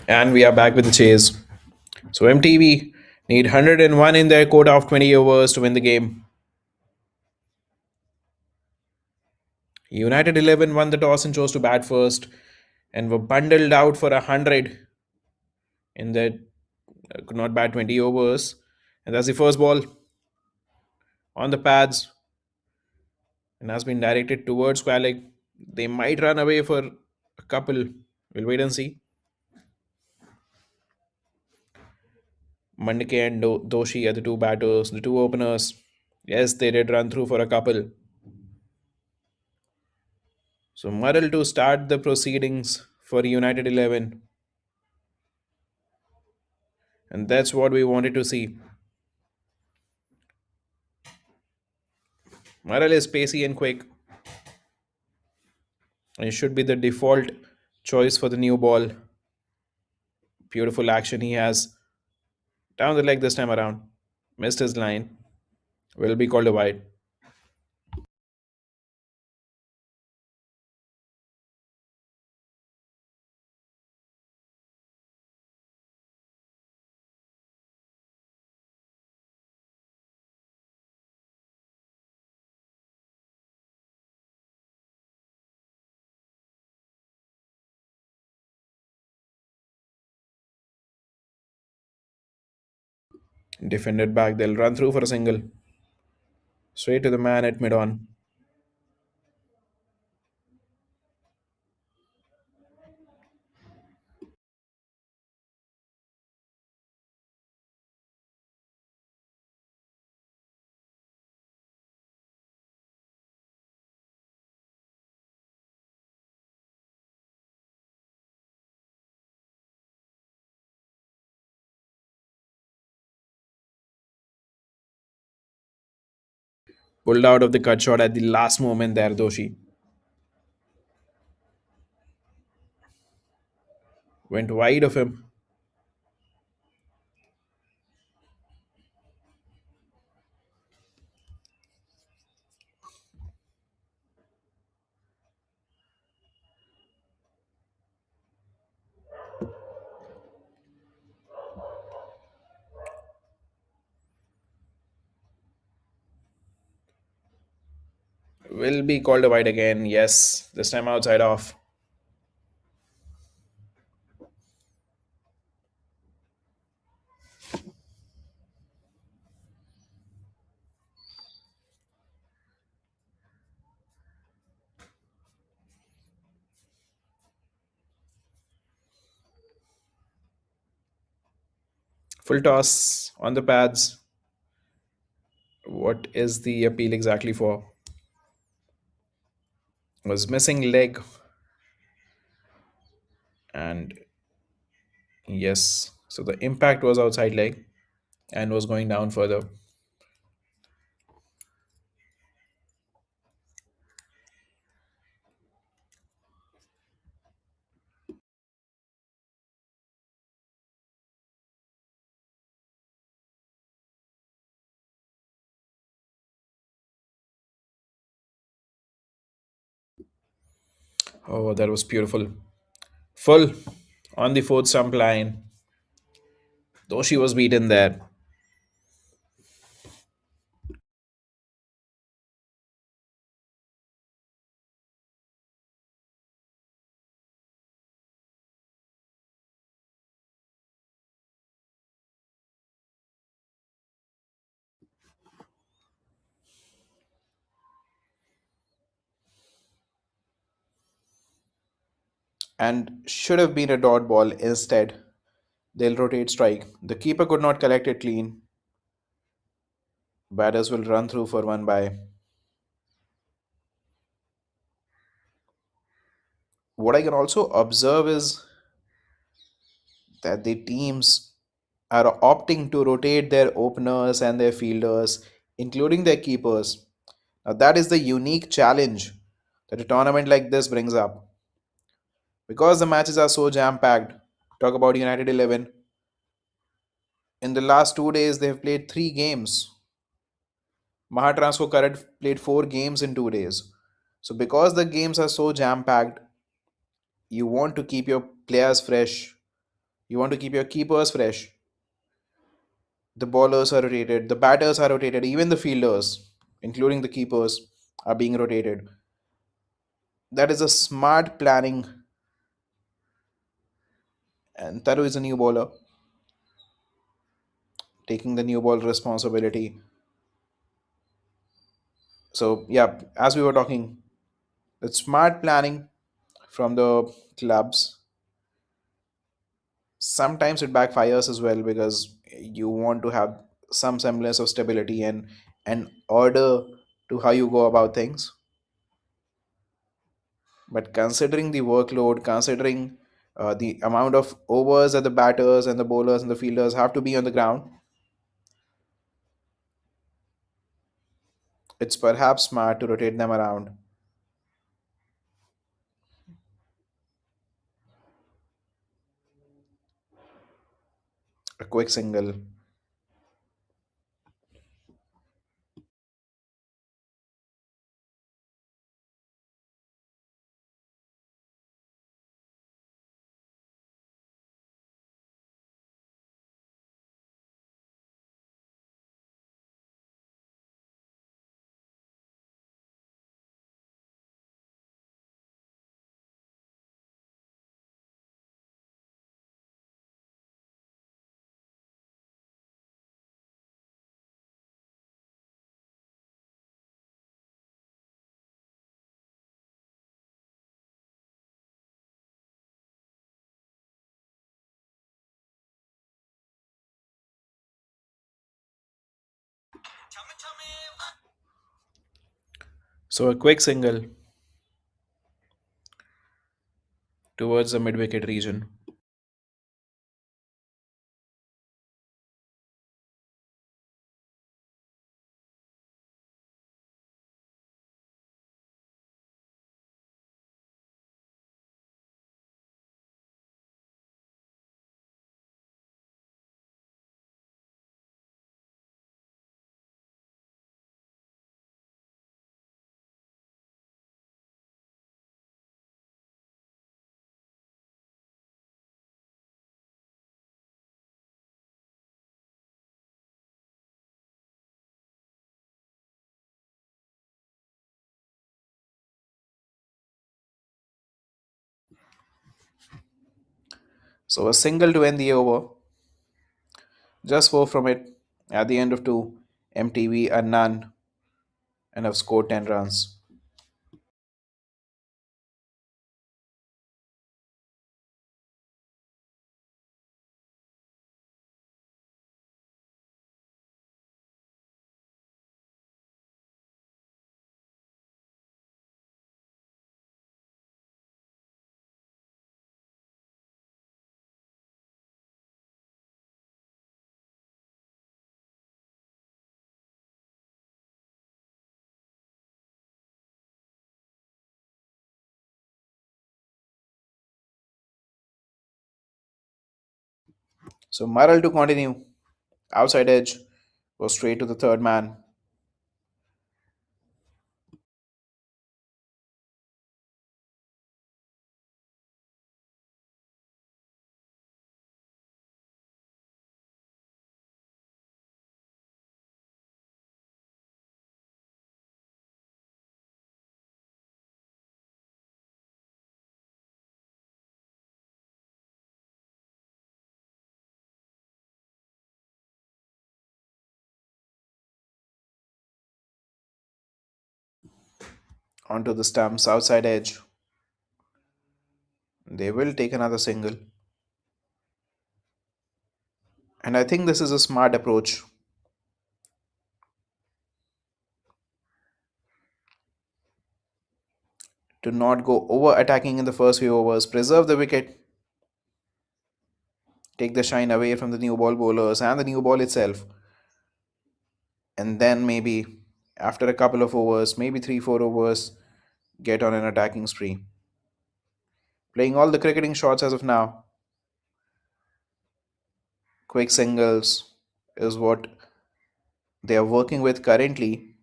And we are back with the chase. So MTV need 101 in their quota of 20 overs to win the game. United 11 won the toss and chose to bat first and were bundled out for 100 in their could not bat 20 overs. And that's the first ball on the pads and has been directed towards Qualic. They might run away for a couple. We'll wait and see. Mandike and Doshi are the two batters, the two openers. Yes, they did run through for a couple. So Murrell to start the proceedings for United 11. And that's what we wanted to see. Murrell is pacey and quick. And it should be the default choice for the new ball. Beautiful action he has. Down the leg this time around. Missed his line. Will be called a wide. Defended back. They'll run through for a single. Straight to the man at mid on. Pulled out of the cut shot at the last moment there, Doshi. Went wide of him. Will be called a wide again. Yes. This time outside off. Full toss on the pads. What is the appeal exactly for? Was missing leg and yes. So the impact was outside leg and was going down further. Oh, that was beautiful. Full on the fourth stump line. Though she was beaten there. And should have been a dot ball. Instead, they'll rotate strike. The keeper could not collect it clean. Batters will run through for one by. What I can also observe is that the teams are opting to rotate their openers and their fielders, including their keepers. Now, that is the unique challenge that a tournament like this brings up. Because the matches are so jam packed, talk about United 11. In the last 2 days, they have played 3 games. Mahatransco Current played 4 games in 2 days. So, because the games are so jam packed, you want to keep your players fresh, you want to keep your keepers fresh. The bowlers are rotated, the batters are rotated, even the fielders, including the keepers, are being rotated. That is a smart planning. And Taru is a new bowler, taking the new ball responsibility. So, yeah, as we were talking, it's smart planning from the clubs. Sometimes it backfires as well because you want to have some semblance of stability and order to how you go about things. But considering the workload, considering the amount of overs that the batters and the bowlers and the fielders have to be on the ground, it's perhaps smart to rotate them around. A quick single. So a quick single towards the mid wicket region. So a single to end the over, just four from it. At the end of two, MTV and none, and have scored 10 runs. So Maral to continue. Outside edge, go straight to the third man. Onto the stumps, outside edge. They will take another single. And I think this is a smart approach to not go over attacking in the first few overs, preserve the wicket, take the shine away from the new ball bowlers and the new ball itself, and then maybe after a couple of overs, maybe 3 4 overs, get on an attacking spree. Playing all the cricketing shots as of now, quick singles is what they are working with currently,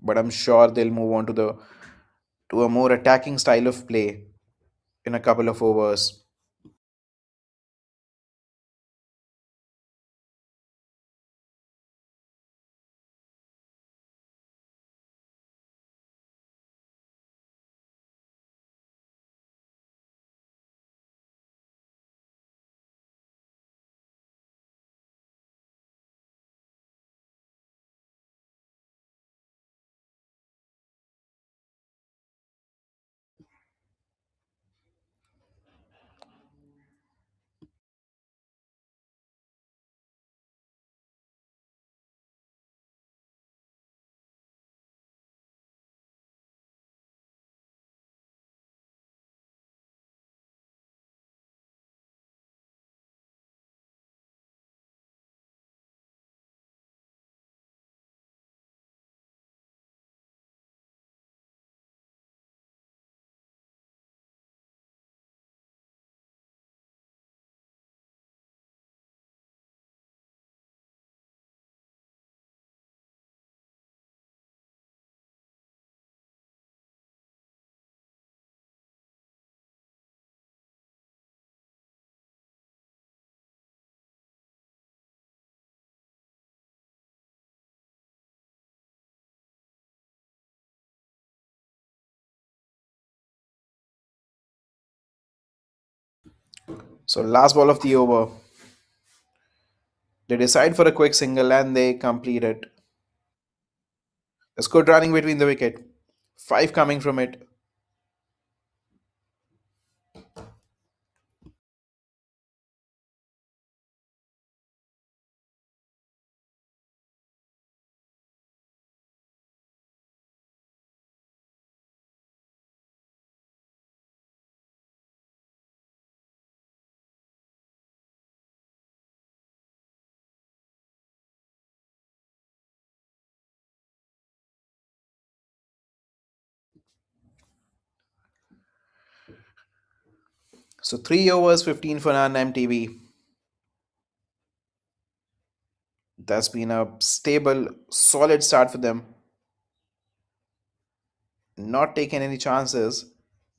but I'm sure they'll move on to a more attacking style of play in a couple of overs. So, last ball of the over, they decide for a quick single and they complete it. There's good running between the wicket, five coming from it. So, 3 overs, 15 for none MTV. That's been a stable, solid start for them. Not taking any chances,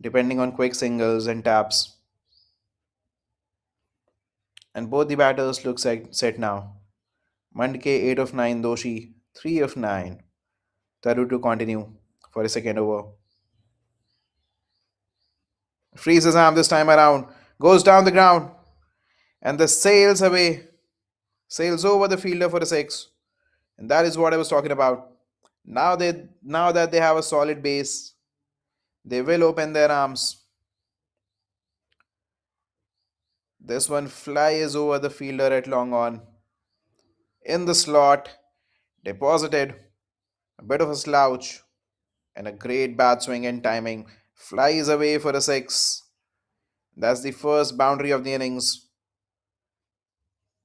depending on quick singles and taps. And both the batters look set now. Mandke 8 of 9, Doshi 3 of 9. Taru to continue for a second over. Frees his arm this time around, goes down the ground, and the sails away, sails over the fielder for a six. And that is what I was talking about. Now that they have a solid base, they will open their arms. This one flies over the fielder at long on. In the slot, deposited, a bit of a slouch, and a great bat swing and timing. Flies away for a six. That's the first boundary of the innings.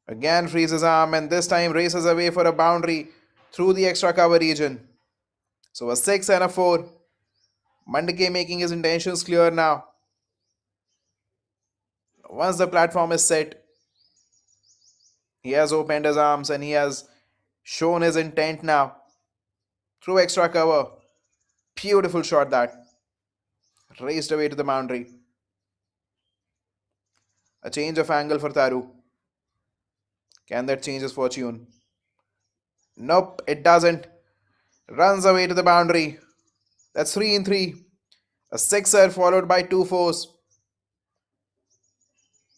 Again frees his arm and this time races away for a boundary through the extra cover region. So a 6 and a 4. Mandake making his intentions clear now. Once the platform is set, he has opened his arms and he has shown his intent now. Through extra cover. Beautiful shot that. Raced away to the boundary. A change of angle for Taru. Can that change his fortune? Nope, it doesn't. Runs away to the boundary. That's 3 in 3. A sixer followed by two fours.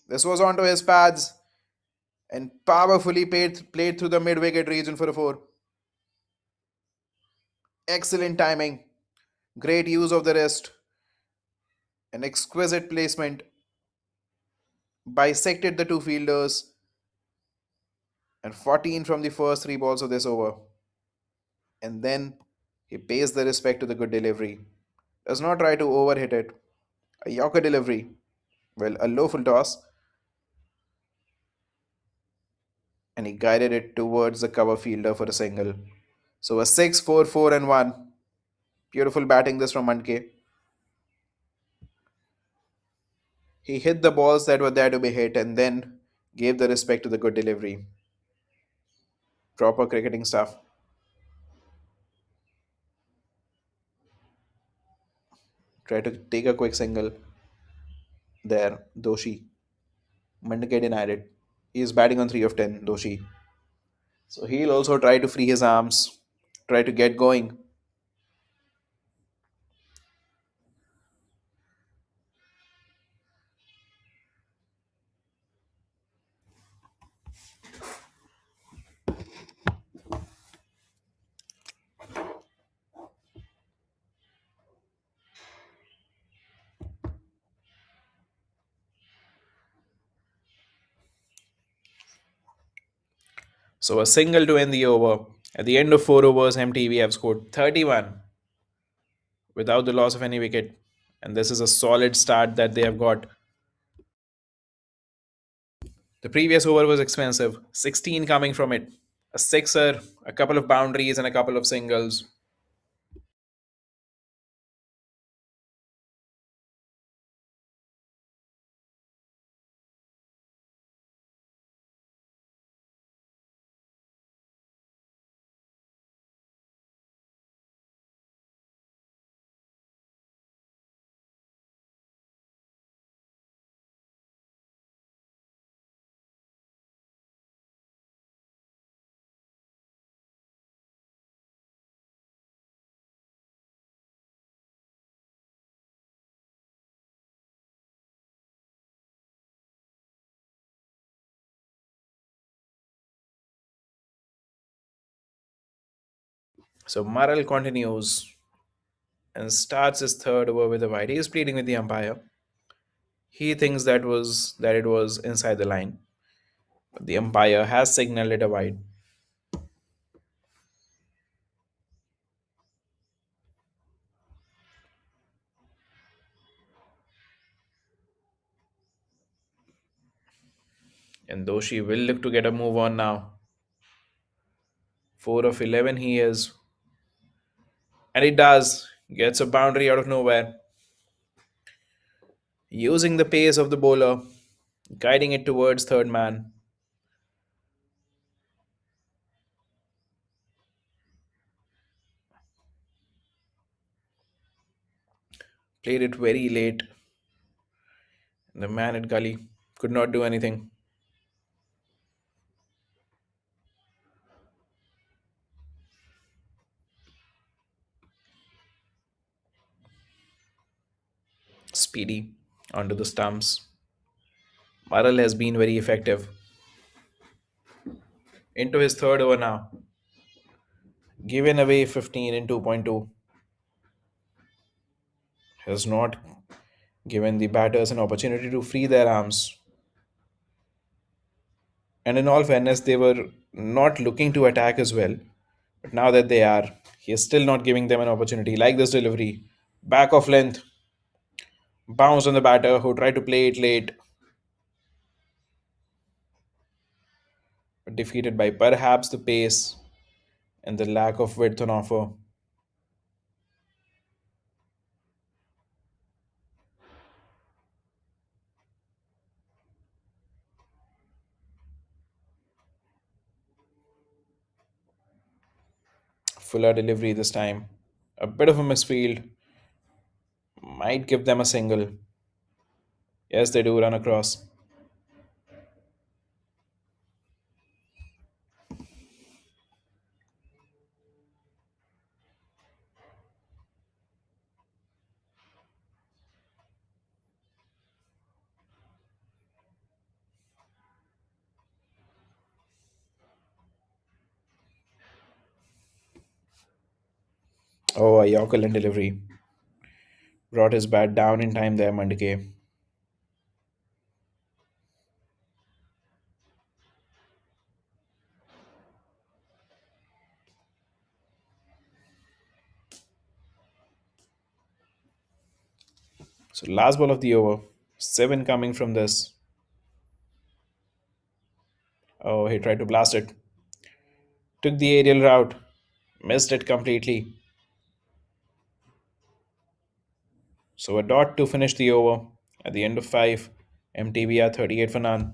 This was onto his pads and powerfully played through the mid wicket region for a four. Excellent timing, great use of the wrist, an exquisite placement, bisected the two fielders, and 14 from the first three balls of this over. And then he pays the respect to the good delivery. Does not try to overhit it. A Yorker delivery, well, a low full toss, and he guided it towards the cover fielder for a single. So a 6, 4, 4, and 1. Beautiful batting this from Manke. He hit the balls that were there to be hit and then gave the respect to the good delivery. Proper cricketing stuff. Try to take a quick single there. Doshi. Mandake denied it. He is batting on 3 of 10, Doshi. So he'll also try to free his arms, try to get going. So a single to end the over. At the end of 4 overs, MTV have scored 31 without the loss of any wicket. And this is a solid start that they have got. The previous over was expensive, 16 coming from it. A sixer, a couple of boundaries, and a couple of singles. So Maral continues and starts his third over with a wide. He is pleading with the umpire. He thinks that it was inside the line, but the umpire has signaled it a wide. And though she will look to get a move on now, 4 of 11 he is, and he does. Gets a boundary out of nowhere, using the pace of the bowler, guiding it towards third man. Played it very late. The man at gully could not do anything. Speedy onto the stumps. Maral has been very effective. Into his third over now. Given away 15 in 2.2. Has not given the batters an opportunity to free their arms. And in all fairness, they were not looking to attack as well. But now that they are, he is still not giving them an opportunity. Like this delivery. Back of length. Bounce on the batter who tried to play it late. But defeated by perhaps the pace and the lack of width on offer. Fuller delivery this time. A bit of a misfield. Might give them a single. Yes, they do run across. Oh, a Yorker delivery. Brought his bat down in time there, Mandike. So last ball of the over. 7 coming from this. Oh, he tried to blast it. Took the aerial route. Missed it completely. So a dot to finish the over. At the end of 5. MTBR 38 for none.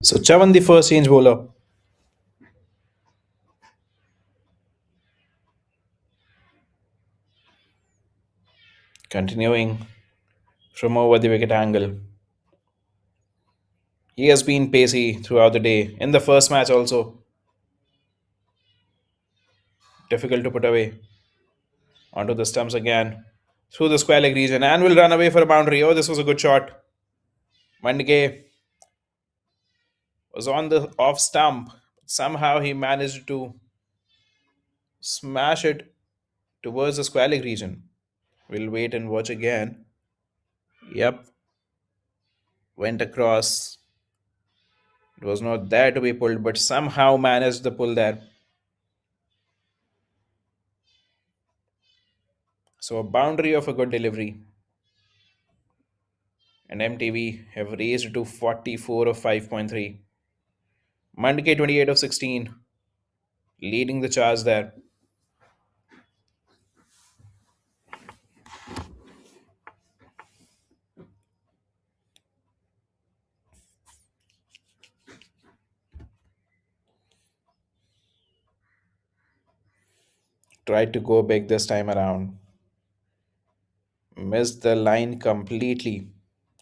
So Chavan, the first change bowler. Continuing from over the wicket angle. He has been pacey throughout the day. In the first match also. Difficult to put away. Onto the stumps again. through the square leg region and will run away for a boundary. Oh, this was a good shot. Mandke was on the off stump. Somehow he managed to smash it towards the square leg region. We'll wait and watch again. Yep, went across. It was not there to be pulled, but somehow managed the pull there. So a boundary of a good delivery. And MTV have raised to 44 of 5.3. Mandke 28 of 16, leading the charge there. Tried to go big this time around. Missed the line completely.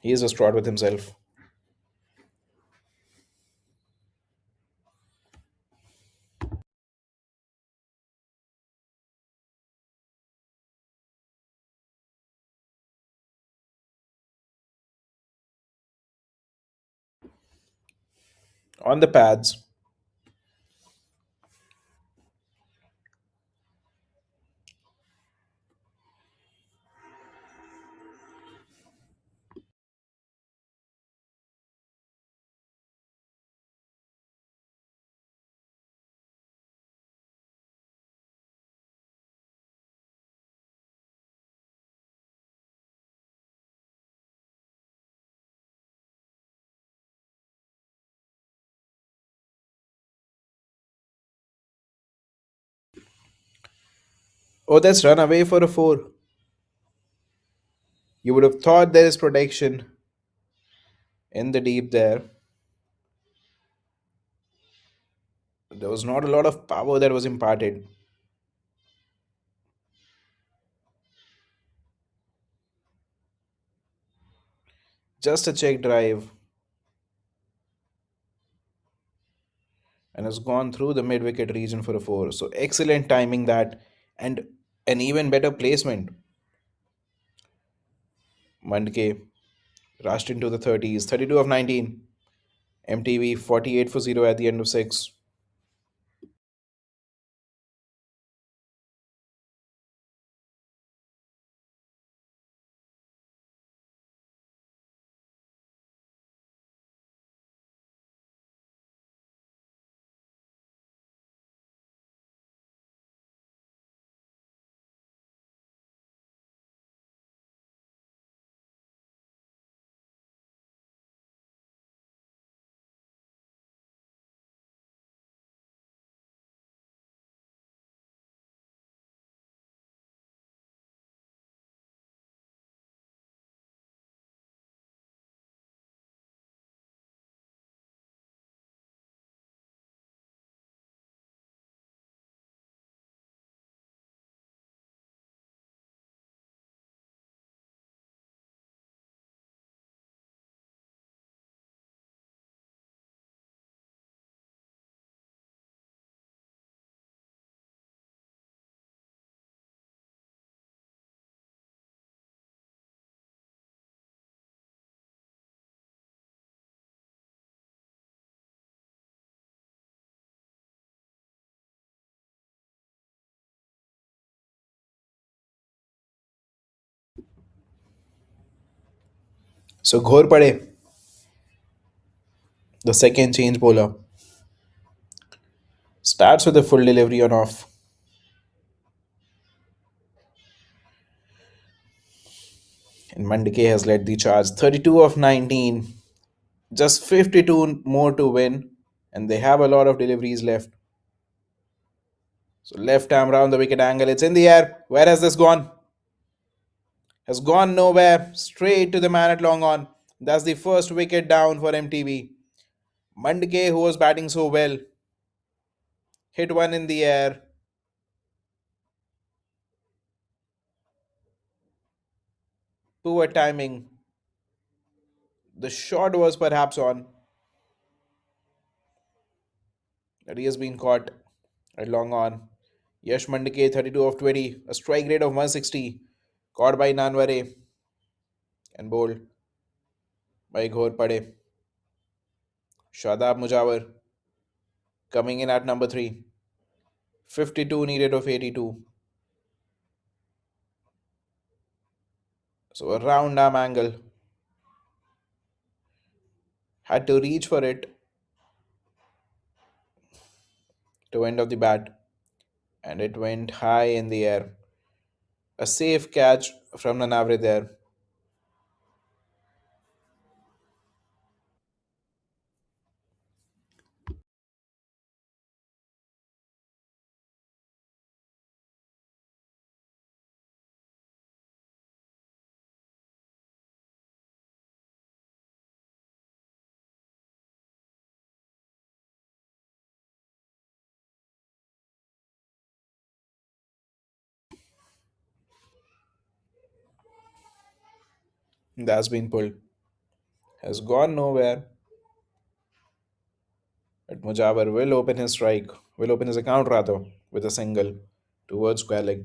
He is distraught with himself. On the pads, oh, that's run away for a four. You would have thought there is protection in the deep there. There was not a lot of power that was imparted. Just a check drive and has gone through the mid wicket region for a four. So excellent timing that and an even better placement. Mandke rushed into the 30s, 32 of 19. MTV 48 for 0 at the end of 6. So Ghor Pade, the second change bowler, starts with a full delivery on off. And Mandike has led the charge 32 of 19. Just 52 more to win. And they have a lot of deliveries left. So left arm round the wicket angle. It's in the air. Where has this gone? Has gone nowhere. Straight to the man at long on. That's the first wicket down for MTV. Mandike, who was batting so well, hit one in the air. Poor timing. The shot was perhaps on, but he has been caught at long on. Yash Mandike, 32 of 20, a strike rate of 160. Caught by Nanware and bowled by Ghor Pade. Shadab Mujawar coming in at number 3. 52 needed of 82. So a round arm angle. Had to reach for it to end of the bat. And it went high in the air. A safe catch from Nanavre there. That's been pulled. Has gone nowhere. But Mujawar will open his strike, will open his account rather, with a single towards square leg.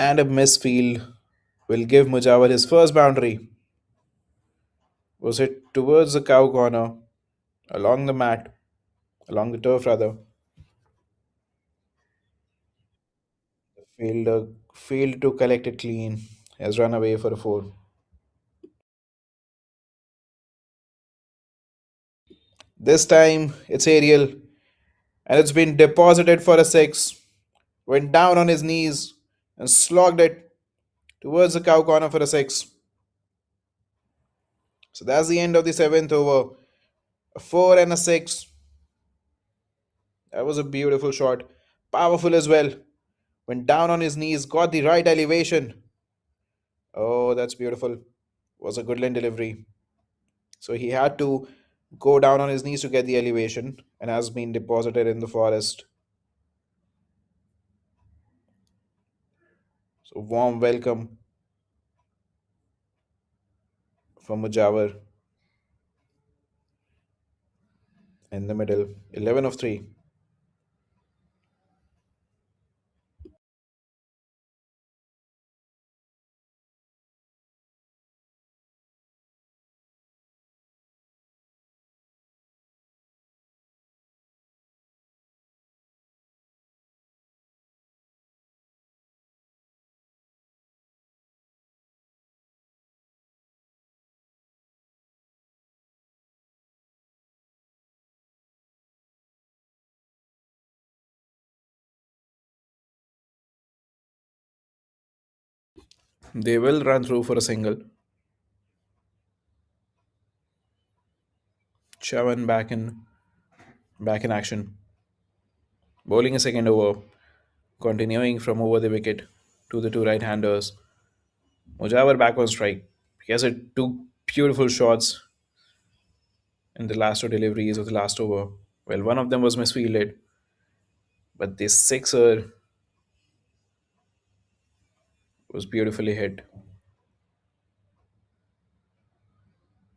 And a misfield will give Mujawar his first boundary. Was hit towards the cow corner, along the mat, along the turf rather. The fielder failed to collect it clean, has run away for a 4. This time it's aerial and it's been deposited for a 6. Went down on his knees and slogged it towards the cow corner for a 6. So that's the end of the 7th over. A 4 and a 6. That was a beautiful shot. Powerful as well. Went down on his knees, got the right elevation. Oh, that's beautiful. Was a good line delivery. So he had to go down on his knees to get the elevation and has been deposited in the forest. So warm welcome from Mujawar in the middle. 11 of 3. They will run through for a single. Chavan back in action. Bowling a second over. Continuing from over the wicket to the two right-handers. Mujawar back on strike. He has hit two beautiful shots in the last two deliveries of the last over. Well, one of them was misfielded, but the sixer was beautifully hit.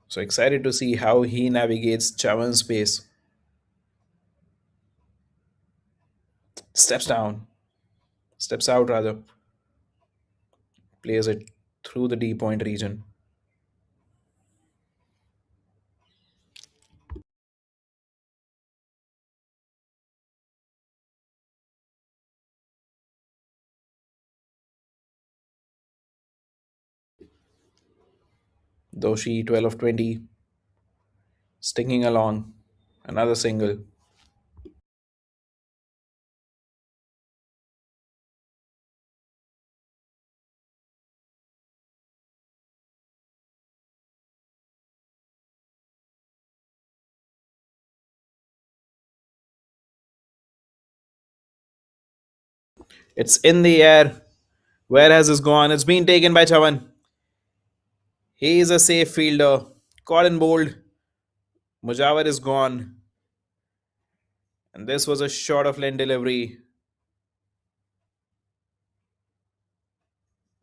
So excited to see how he navigates Chavan's pace. Steps down, steps out rather, plays it through the D point region. Doshi 12 of 20, sticking along. Another single. It's in the air. Where has this gone? It's been taken by Chavan. He is a safe fielder. Caught in bold. Mujawar is gone. And this was a short of lane delivery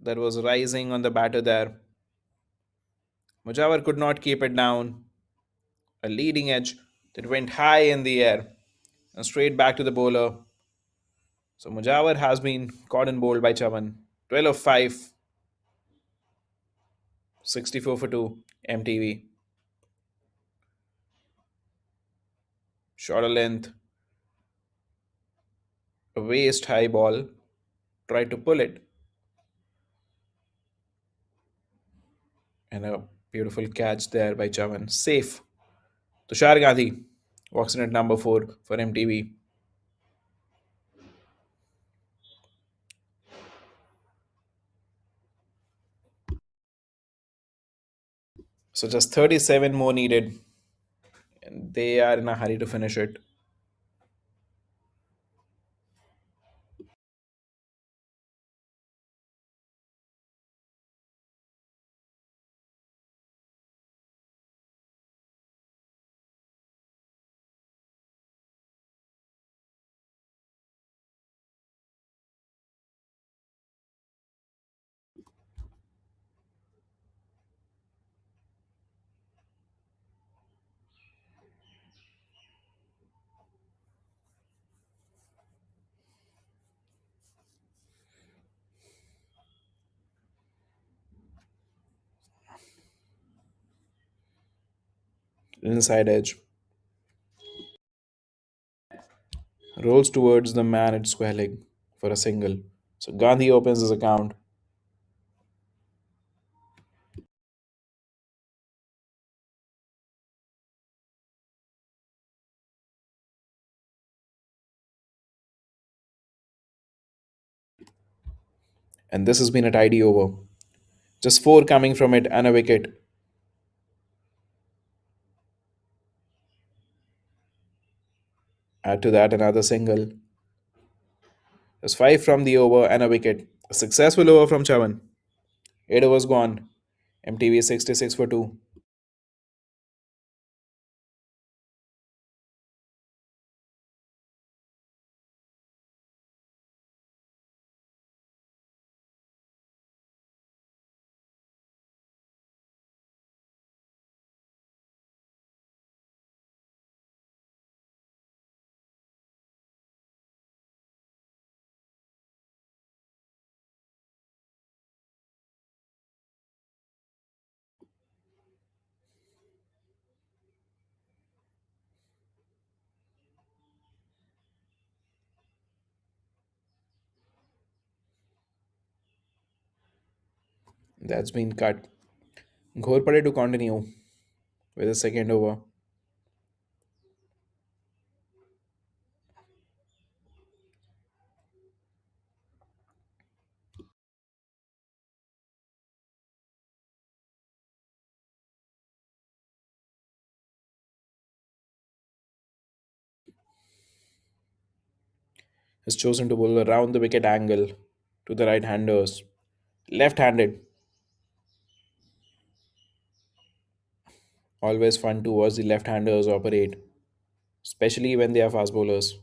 that was rising on the batter there. Mujawar could not keep it down. A leading edge that went high in the air and straight back to the bowler. So Mujawar has been caught in bold by Chavan. 12 of 5, 64 for 2, MTV. Shorter length, a waist high ball. Tried to pull it. And a beautiful catch there by Chavan. Safe. Tushar Gandhi walks in at number 4 for MTV. So just 37 more needed. And they are in a hurry to finish it. Inside edge. Rolls towards the man at square leg for a single. So Gandhi opens his account. And this has been a tidy over. Just 4 coming from it and a wicket. Add to that another single. There's 5 from the over and a wicket. A successful over from Chavan. 8 overs gone. MTV 66 for 2. That's been cut. Ghorpade to continue with the second over. Has chosen to bowl around the wicket angle to the right handers. Left handed. Always fun to watch the left handers operate, especially when they are fast bowlers.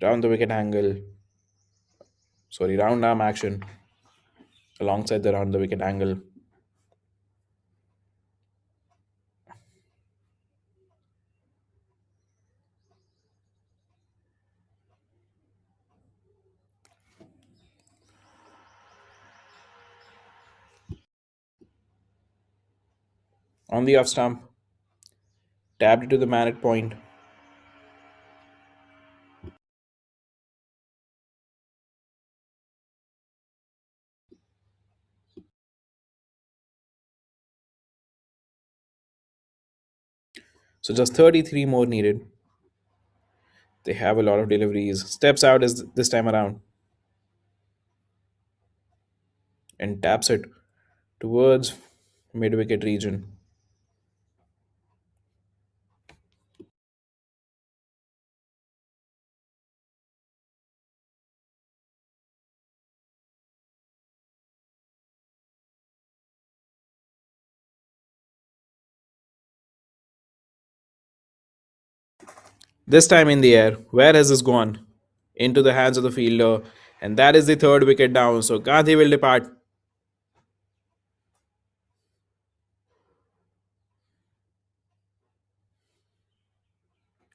Round the wicket angle. Sorry, round arm action alongside the round the wicket angle. On the off stump, tapped it to the man at point. So just 33 more needed. They have a lot of deliveries. Steps out is this time around and taps it towards mid wicket region. This time in the air. Where has this gone? Into the hands of the fielder. And that is the third wicket down. So Gandhi will depart.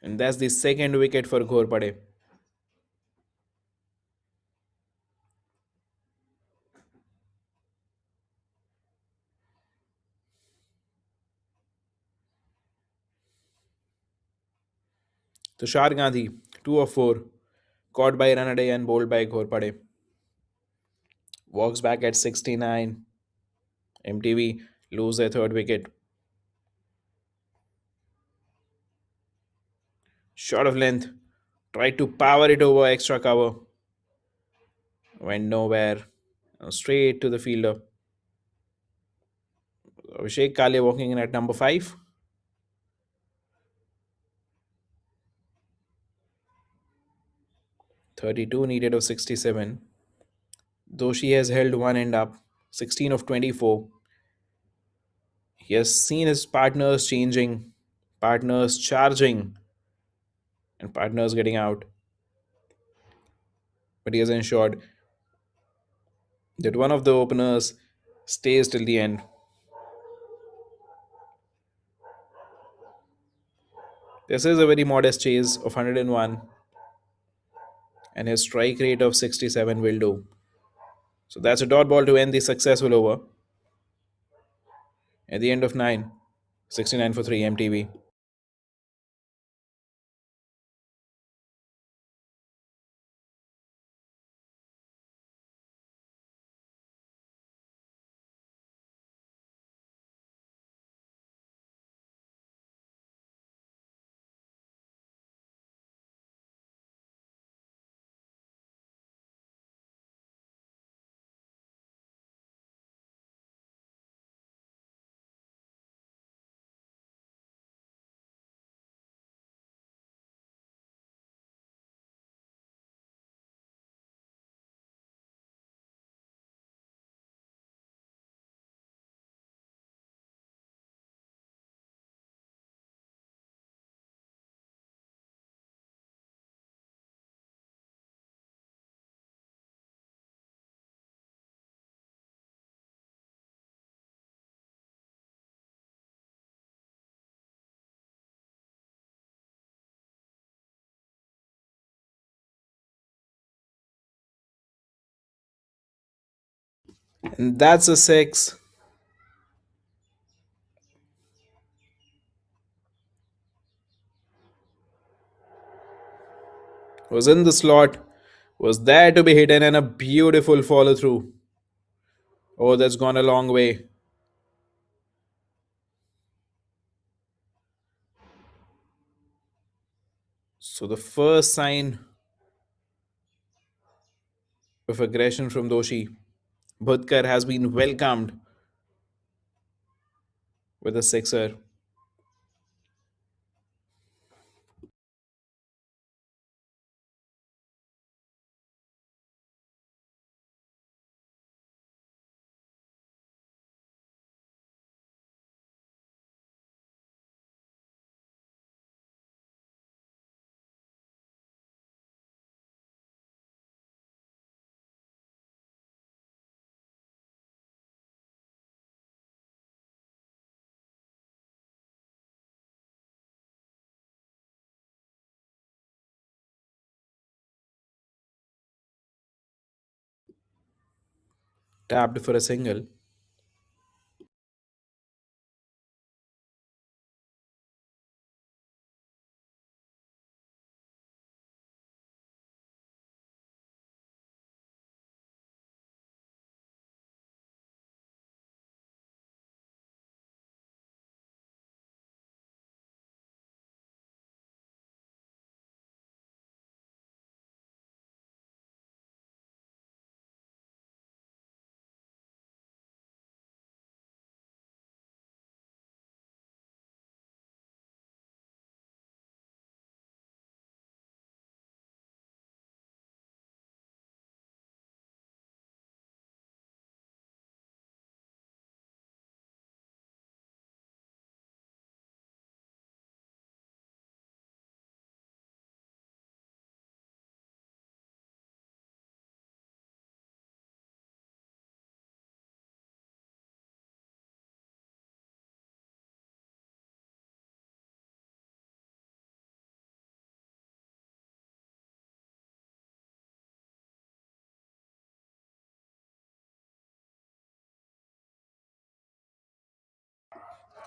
And that's the second wicket for Ghorpade. Tushar Gandhi, 2 of 4. Caught by Ranade and bowled by Ghorpade. Walks back at 69. MTV lose their third wicket. Shot of length. Tried to power it over extra cover. Went nowhere. Straight to the fielder. Abhishek Kale walking in at number 5. 32 needed of 67. Doshi has held one end up. 16 of 24. He has seen his partners changing, partners charging, and partners getting out. But he has ensured that one of the openers stays till the end. This is a very modest chase of 101, and his strike rate of 67 will do. So that's a dot ball to end the successful over. At the end of 9, 69 for 3 MTV. And that's a 6. Was in the slot, was there to be hidden, and a beautiful follow through. Oh, that's gone a long way. So the first sign of aggression from Doshi, Bhutkar has been welcomed with a sixer. Tapped for a single.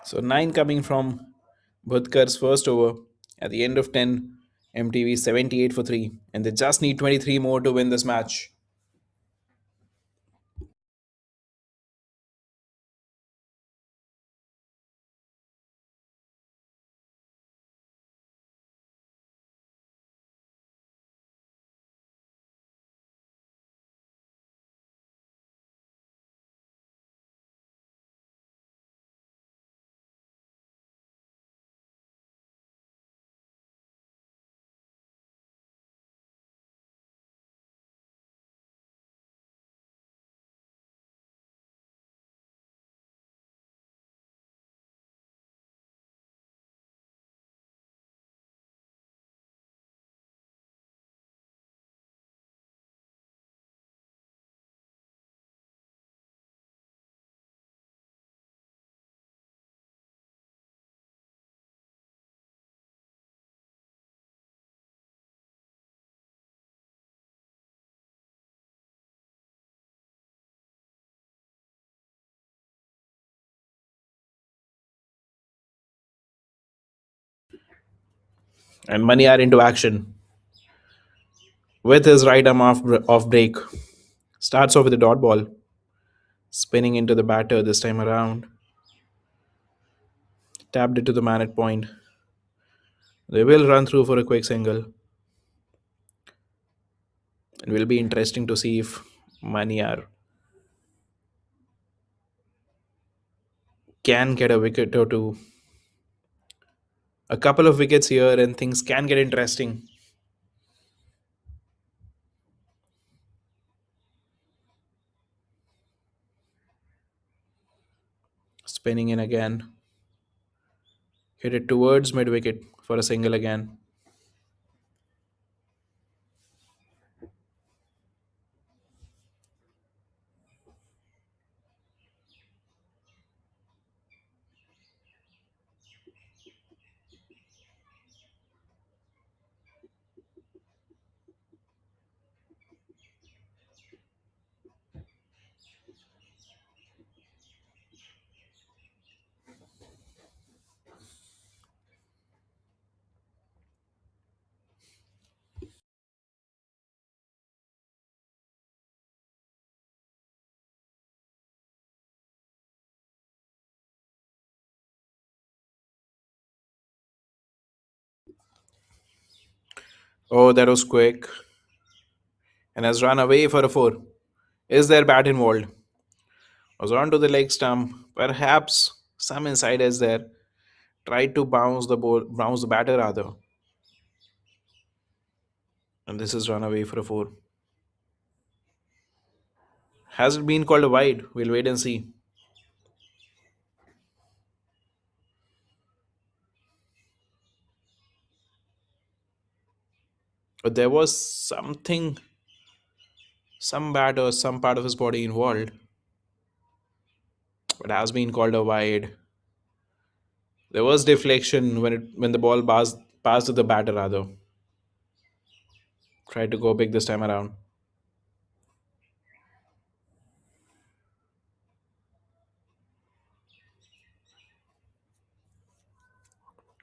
So 9 coming from Bhutkar's first over. At the end of 10, MTV 78 for 3. And they just need 23 more to win this match. And Mani are into action with his right arm off break. Starts off with a dot ball, spinning into the batter this time around. Tapped it to the man at point. They will run through for a quick single. It will be interesting to see if Maniar can get a wicket or two. A couple of wickets here, and things can get interesting. Spinning in again. Hit it towards mid wicket for a single again. Oh, that was quick. And has run away for a four. Is there bat involved? Was on to the leg stump. Perhaps some inside is there. Tried to bounce the batter rather. And this is run away for a four. Has it been called a wide? We'll wait and see. But there was something, some bat or some part of his body involved. But has been called a wide. There was deflection when the ball passed to the batter rather. Tried to go big this time around.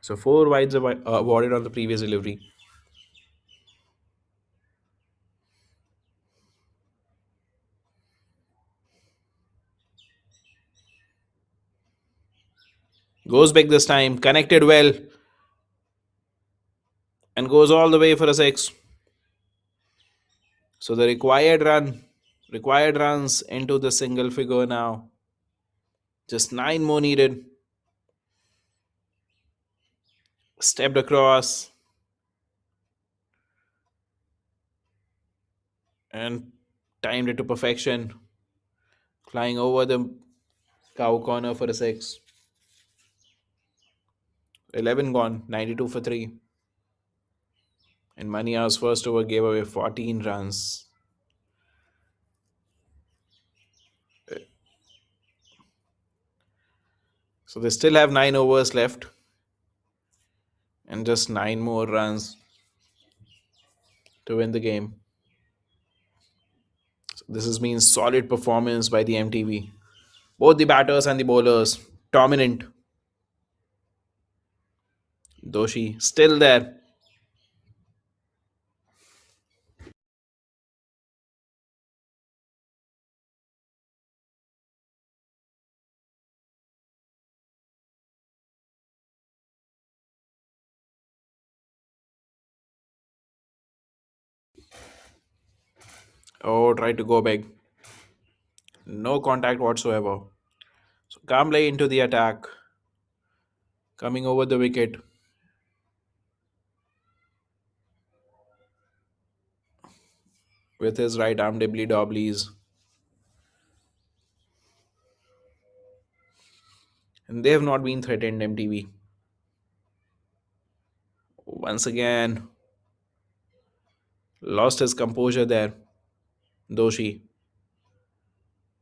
So four wides awarded on the previous delivery. Goes big this time, connected well, and goes all the way for a six. So the required runs into the single figure now. Just nine more needed. Stepped across and timed it to perfection. Flying over the cow corner for a six. 11 gone, 92 for 3. And Mania's first over gave away 14 runs. So they still have 9 overs left. And just 9 more runs to win the game. So this has been solid performance by the MTV. Both the batters and the bowlers dominant. Doshi still there. Oh, try to go big. No contact whatsoever. So Kamble into the attack, coming over the wicket with his right arm dibbly dobblies. And they have not been threatened, MTV. Once again, lost his composure there, Doshi.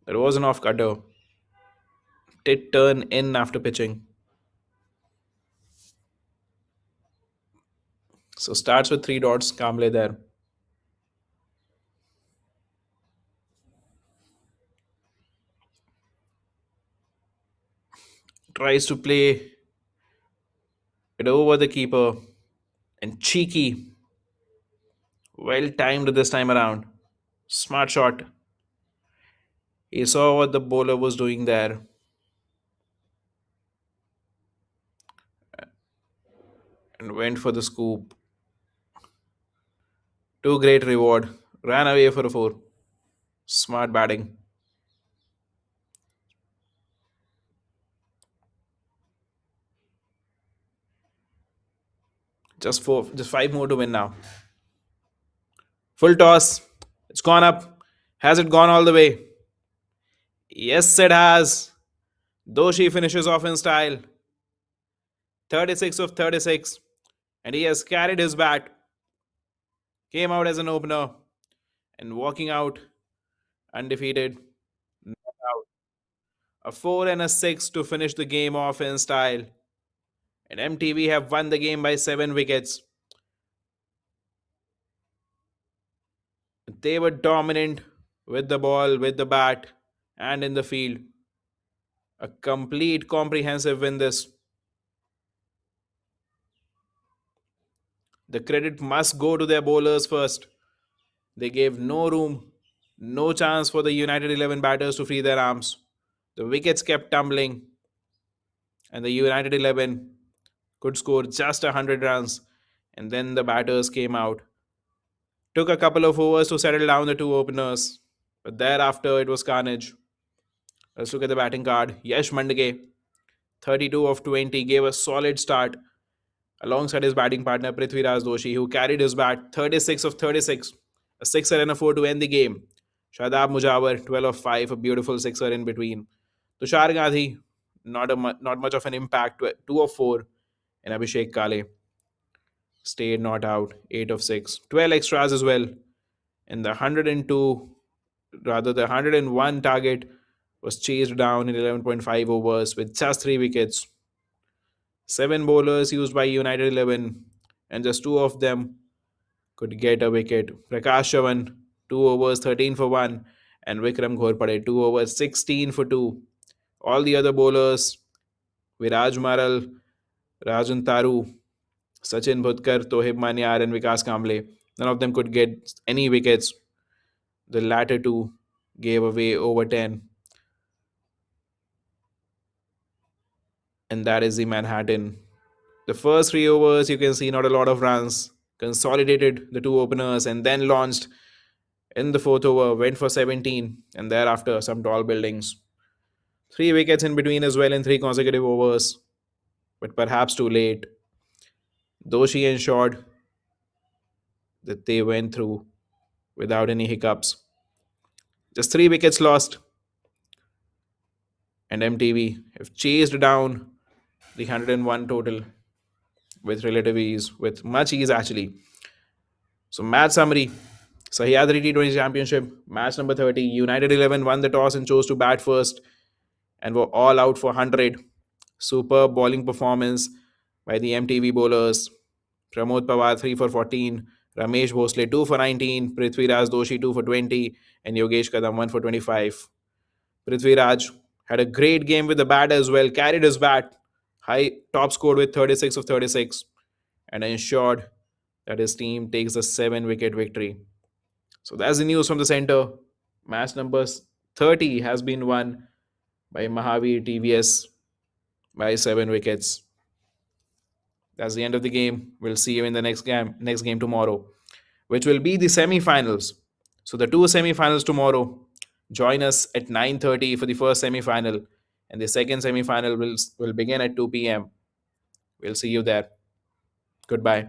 That was an off cutter. Did turn in after pitching. So starts with three dots, Kamble there. Tries to play it over the keeper. And cheeky, well timed this time around. Smart shot. He saw what the bowler was doing there and went for the scoop. Too great reward. Ran away for a four. Smart batting. Just five more to win now. Full toss. It's gone up. Has it gone all the way? Yes, it has. Doshi finishes off in style. 36 of 36. And he has carried his bat. Came out as an opener. And walking out undefeated. Not out. A 4 and a 6 to finish the game off in style. And MTV have won the game by 7 wickets. They were dominant with the ball, with the bat, and in the field. A complete comprehensive win this. The credit must go to their bowlers first. They gave no room, no chance for the United 11 batters to free their arms. The wickets kept tumbling, and the United 11 could score just 100 runs. And then the batters came out. Took a couple of overs to settle down the two openers, but thereafter it was carnage. Let's look at the batting card. Yash Mandage, 32 of 20, gave a solid start alongside his batting partner Prithviraj Doshi, who carried his bat 36 of 36, a sixer and a four to end the game. Shadab Mujawar, 12 of 5, a beautiful sixer in between. Tushar Gandhi, not much of an impact, 2 of 4, and Abhishek Kale stayed not out, 8 of 6, 12 extras as well. And the 102, rather the 101 target was chased down in 11.5 overs with just 3 wickets. 7 bowlers used by United 11, and just 2 of them could get a wicket. Prakash Chavan, 2 overs, 13 for 1, and Vikram Ghorpade, 2 overs, 16 for 2. All the other bowlers, Viraj Maral, Rajan Taru, Sachin Bhutkar, Tohib Manyar, and Vikas Kamble, none of them could get any wickets. The latter two gave away over 10, and that is the Manhattan. The first 3 overs, you can see not a lot of runs. Consolidated the two openers and then launched in the fourth over, went for 17, and thereafter some tall buildings. 3 wickets in between as well in 3 consecutive overs, but perhaps too late. Doshi ensured that they went through without any hiccups. Just 3 wickets lost, and MTV have chased down the 101 total with relative ease, with much ease actually. So, match summary: Sahyadri T20 Championship, match number 30. United 11 won the toss and chose to bat first and were all out for 100. Superb bowling performance by the MTV bowlers. Pramod Pawar 3 for 14, Ramesh Bhosle 2 for 19, Prithviraj Doshi 2 for 20, and Yogesh Kadam 1 for 25. Prithviraj had a great game with the bat as well, carried his bat, high top scored with 36 of 36. and ensured that his team takes a 7 wicket victory. So that's the news from the center. Match number 30 has been won by Mahavir TVS by 7 wickets. That's the end of the game. We'll see you in the next game tomorrow, which will be the semi-finals. So the two semi-finals tomorrow. Join us at 9:30 for the first semi-final, and the second semi-final will begin at 2 p.m. We'll see you there. Goodbye.